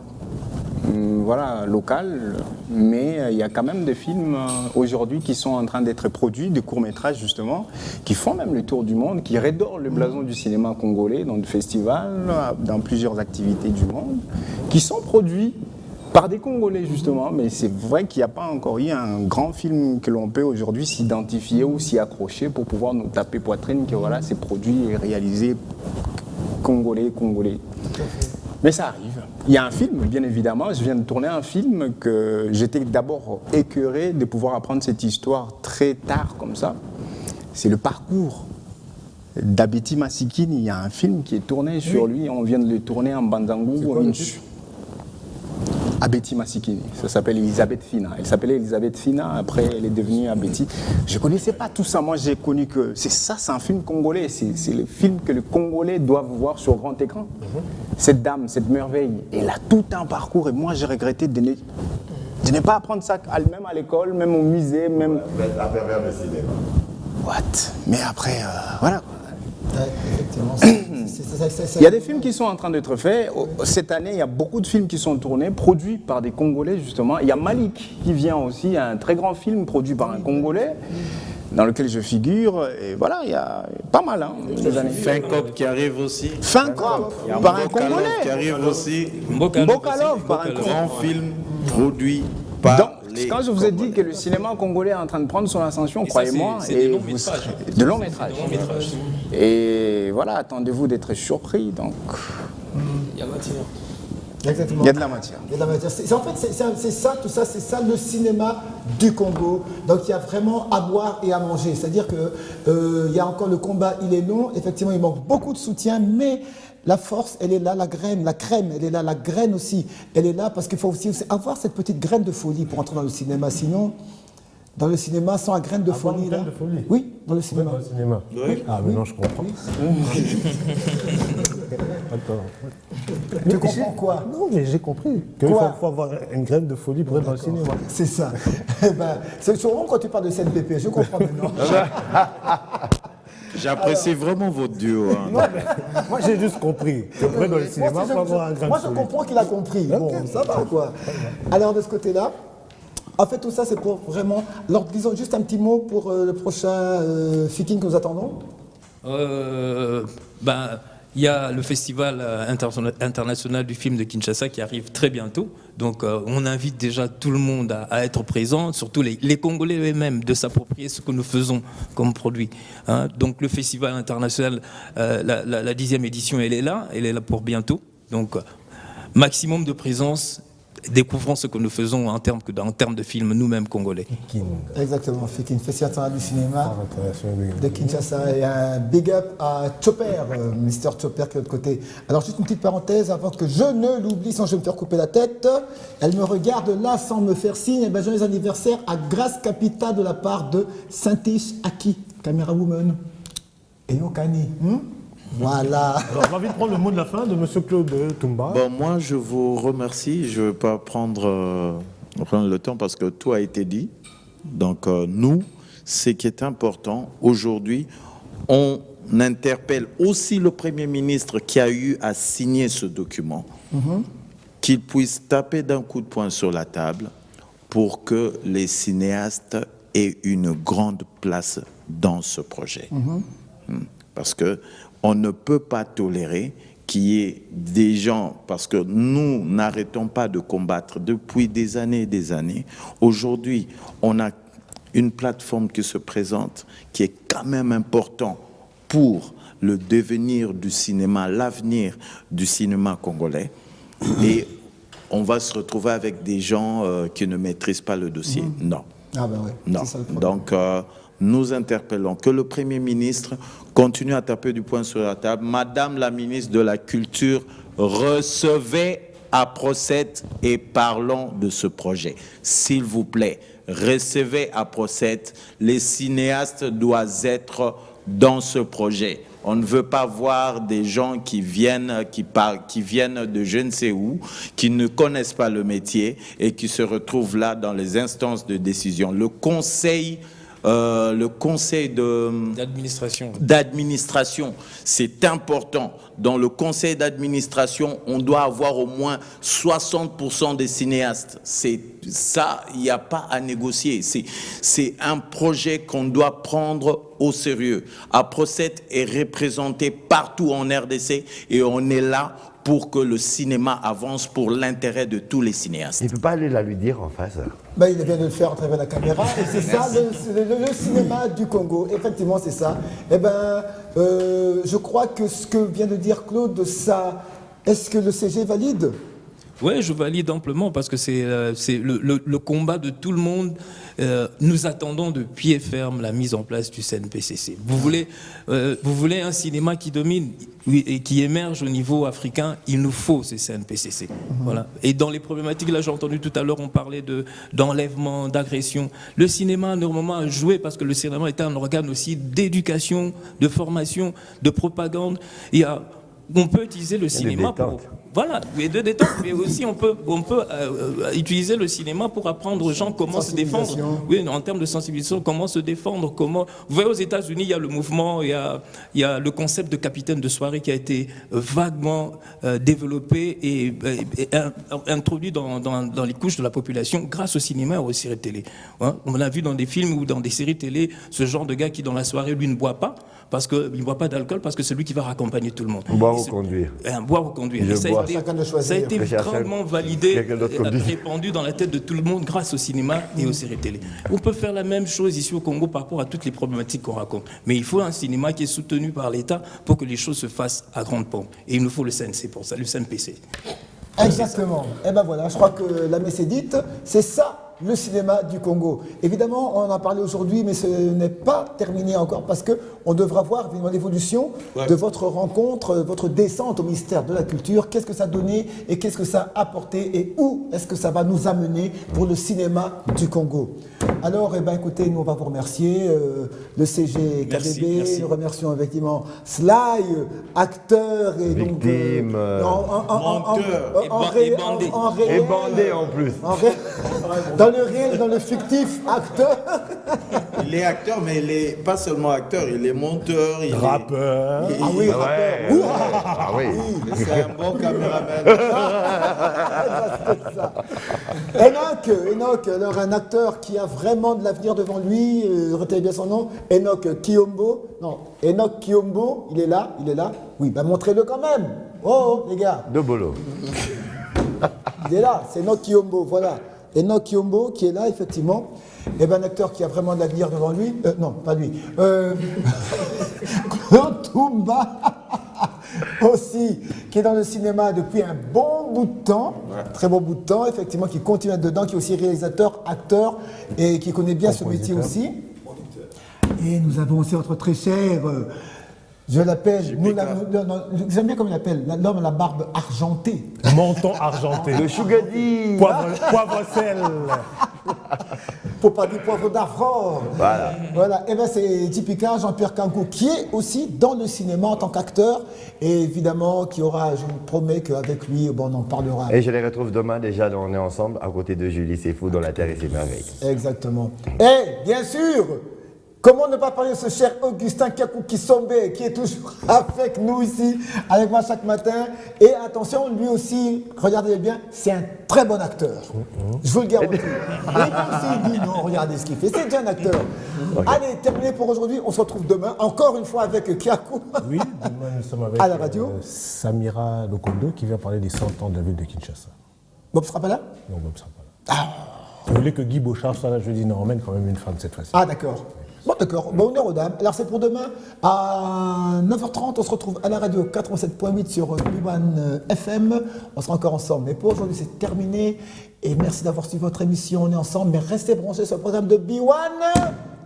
voilà, local, mais il y a quand même des films aujourd'hui qui sont en train d'être produits, des courts-métrages justement, qui font même le tour du monde, qui redorent le blason du cinéma congolais dans des festivals, dans plusieurs activités du monde, qui sont produits par des Congolais justement, mais c'est vrai qu'il n'y a pas encore eu un grand film que l'on peut aujourd'hui s'identifier ou s'y accrocher pour pouvoir nous taper poitrine que voilà, c'est produit et réalisé congolais. Mais ça arrive. Il y a un film, bien évidemment, je viens de tourner un film que j'étais d'abord écœuré de pouvoir apprendre cette histoire très tard comme ça. C'est le parcours d'Abeti Masikini. Il y a un film qui est tourné sur lui, on vient de le tourner en Banzangu ou en Inchu. Abeti Masikini, ça s'appelle Elisabeth Fina. Elle s'appelait Elisabeth Fina, après elle est devenue Abeti. Je ne connaissais pas tout ça, moi j'ai connu que c'est un film congolais, c'est le film que les Congolais doivent voir sur grand écran. Cette dame, cette merveille, elle a tout un parcours et moi j'ai regretté de ne pas apprendre ça, même à l'école, même au musée, même... La pervers de cinéma. What? Mais après, voilà. Effectivement, il y a des films qui sont en train d'être faits. Cette année, il y a beaucoup de films qui sont tournés, produits par des Congolais, justement. Il y a Malik qui vient aussi, un très grand film produit par un Congolais, dans lequel je figure. Et voilà, il y a pas mal, hein, des années. Fincop qui arrive aussi. Fincop, par un Congolais. Qui arrive aussi. Mbokalov, par un grand film produit par... Donc, quand je vous ai dit que le cinéma congolais est en train de prendre son ascension, croyez-moi, de longs métrages. Et voilà, attendez-vous d'être surpris. Donc, il y a matière. Exactement. Il y a de la matière. Il y a de la matière. En fait, c'est ça, tout ça, c'est ça le cinéma du Congo. Donc il y a vraiment à boire et à manger. C'est-à-dire que il y a encore le combat, il est long. Effectivement, il manque beaucoup de soutien, mais la force, elle est là, la graine, la crème, elle est là, la graine aussi, elle est là parce qu'il faut aussi avoir cette petite graine de folie pour entrer dans le cinéma. Sinon, dans le cinéma, sans la graine de folie, là. Oui, dans le cinéma. Oui, dans le cinéma. Oui. Ah, maintenant je comprends. Tu comprends quoi? Non, mais j'ai compris qu'il faut avoir une graine de folie pour être dans le cinéma. C'est ça. C'est sûrement quand tu parles de CNPP, je comprends maintenant. J'apprécie vraiment votre duo. Hein. Non, moi j'ai juste compris que pour être dans le cinéma, il faut avoir un grain de Moi folie. je comprends qu'il a compris. Bon, ça va quoi. Alors de ce côté-là, en fait tout ça c'est pour vraiment... Alors disons juste un petit mot pour le prochain fitting que nous attendons. Il y a le festival international du film de Kinshasa qui arrive très bientôt. Donc on invite déjà tout le monde à être présent, surtout les Congolais eux-mêmes, de s'approprier ce que nous faisons comme produit. Hein. Donc le festival international, la 10e édition, elle est là pour bientôt. Donc maximum de présence. Découvrons ce que nous faisons en termes de films nous-mêmes congolais. Exactement, Fitting, Festival international du cinéma de Kinshasa. Et un big up à Chopper, Mr. Chopper qui est de l'autre côté. Alors juste une petite parenthèse avant que je ne l'oublie sans je vais me faire couper la tête. Elle me regarde là sans me faire signe. Ben, joyeux anniversaire à Grace Capita de la part de Saint-Ish Aki, Camera Woman. Et Okani. Voilà. Alors, j'ai envie de prendre le mot de la fin de M. Claude Toumba. Bon, moi, je vous remercie. Je ne vais pas prendre le temps parce que tout a été dit. Donc, nous, ce qui est important, aujourd'hui, on interpelle aussi le Premier ministre qui a eu à signer ce document, qu'il puisse taper d'un coup de poing sur la table pour que les cinéastes aient une grande place dans ce projet. Parce que on ne peut pas tolérer qu'il y ait des gens, parce que nous n'arrêtons pas de combattre depuis des années et des années. Aujourd'hui, on a une plateforme qui se présente, qui est quand même important pour le devenir du cinéma, l'avenir du cinéma congolais. Et on va se retrouver avec des gens qui ne maîtrisent pas le dossier. Non. Ah ben ouais, non. Donc, nous interpellons que le Premier ministre continue à taper du poing sur la table. Madame la ministre de la Culture, recevez à Procès et parlons de ce projet. S'il vous plaît, recevez à Procès. Les cinéastes doivent être dans ce projet. On ne veut pas voir des gens qui viennent de je ne sais où, qui ne connaissent pas le métier et qui se retrouvent là dans les instances de décision. Le conseil d'administration, c'est important. Dans le conseil d'administration, on doit avoir au moins 60% des cinéastes. C'est ça, il n'y a pas à négocier. C'est un projet qu'on doit prendre au sérieux. APROCET est représenté partout en RDC et on est là pour que le cinéma avance pour l'intérêt de tous les cinéastes. Il ne peut pas aller la lui dire en face. Ben, il vient de le faire à travers la caméra, et c'est ça le cinéma du Congo. Effectivement, c'est ça. Eh ben, je crois que ce que vient de dire Claude, ça, est-ce que le CG valide? Oui, je valide amplement parce que c'est le combat de tout le monde. Nous attendons de pied ferme la mise en place du CNPCC. Vous voulez un cinéma qui domine et qui émerge au niveau africain, il nous faut ces CNPCC. Voilà. Et dans les problématiques, là j'ai entendu tout à l'heure, on parlait d'enlèvement, d'agression. Le cinéma, normalement, a joué parce que le cinéma est un organe aussi d'éducation, de formation, de propagande. On peut utiliser le cinéma pour... Voilà, et de détente, mais aussi on peut utiliser le cinéma pour apprendre aux gens comment se défendre. Oui, en termes de sensibilisation, comment se défendre, comment... Vous voyez, aux États-Unis, il y a le mouvement, il y a le concept de capitaine de soirée qui a été vaguement développé et introduit dans les couches de la population grâce au cinéma et aux séries télé. Hein? On a vu dans des films ou dans des séries télé ce genre de gars qui, dans la soirée, lui, ne boit pas, parce qu'il ne boit pas d'alcool, parce que c'est lui qui va raccompagner tout le monde. Boire ou conduire. Boire ou conduire. Ça a été vraiment validé, répandu dans la tête de tout le monde grâce au cinéma et aux séries télé. On peut faire la même chose ici au Congo par rapport à toutes les problématiques qu'on raconte. Mais il faut un cinéma qui est soutenu par l'État pour que les choses se fassent à grande pompe. Et il nous faut le CNC pour ça, le CNPC. Exactement. Et ben voilà, je crois que la messe est dite. C'est ça, le cinéma du Congo. Évidemment, on en a parlé aujourd'hui, mais ce n'est pas terminé encore parce qu'on devra voir l'évolution de votre rencontre, votre descente au ministère de la Culture. Qu'est-ce que ça a donné et qu'est-ce que ça a apporté et où est-ce que ça va nous amener pour le cinéma du Congo. Alors, écoutez, nous on va vous remercier, le CG KDB, nous remercions effectivement Sly, acteur et victime, monteur, et bandé en plus. Dans le réel, dans le fictif, acteur. Il est acteur, mais il n'est pas seulement acteur, il est monteur, il rappeur. Est... Ah oui, rappeur. Ah oui. C'est un bon caméraman. Enoch, alors un acteur qui a vraiment de l'avenir devant lui, retenez bien son nom, Enoch Kiombo. Non, Enoch Kiombo, il est là. Oui, montrez-le quand même. Oh, les gars. De bolo. Il est là, c'est Enoch Kiombo, voilà. Enoch Kiombo qui est là, effectivement. Et un acteur qui a vraiment de l'avenir devant lui. Non, pas lui. Claude Toumba, aussi, qui est dans le cinéma depuis un bon bout de temps, très bon bout de temps, effectivement, qui continue à être dedans, qui est aussi réalisateur, acteur, et qui connaît bien ce métier aussi. Et nous avons aussi notre très cher... je l'appelle, j'aime bien comme il l'appelle, l'homme à la barbe argentée. Menton argenté. Le Chougadi. Poivre sel. Pour pas dire poivre d'Afro. Voilà. Et c'est typiquement Jean-Pierre Kankou qui est aussi dans le cinéma en tant qu'acteur. Et évidemment, je vous promets qu'avec lui, on en parlera. Et je les retrouve demain déjà, on est ensemble à côté de Julie C'est Fou dans La Terre et ses merveilles. Exactement. Et bien sûr, comment ne pas parler de ce cher Augustin Kakou Kisombe qui est toujours avec nous ici, avec moi chaque matin. Et attention, lui aussi, regardez bien, c'est un très bon acteur. Je vous le garantis. Et lui aussi, il dit non, regardez ce qu'il fait. C'est déjà un acteur. Allez, terminé pour aujourd'hui. On se retrouve demain, encore une fois avec Kiakou. Oui, demain nous sommes avec à la radio. Samira Lokondo qui vient parler des 100 ans de la ville de Kinshasa. Bob sera pas là? Non, Bob sera pas là. Vous voulez que Guy Beauchard soit là jeudi, on emmène quand même une femme cette fois-ci. Ah d'accord. Bon d'accord, honneur aux dames. Alors c'est pour demain à 9h30, on se retrouve à la radio 87.8 sur B1 FM. On sera encore ensemble, mais pour aujourd'hui c'est terminé. Et merci d'avoir suivi votre émission, on est ensemble, mais restez branchés sur le programme de B1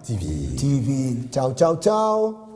TV. Ciao, ciao, ciao.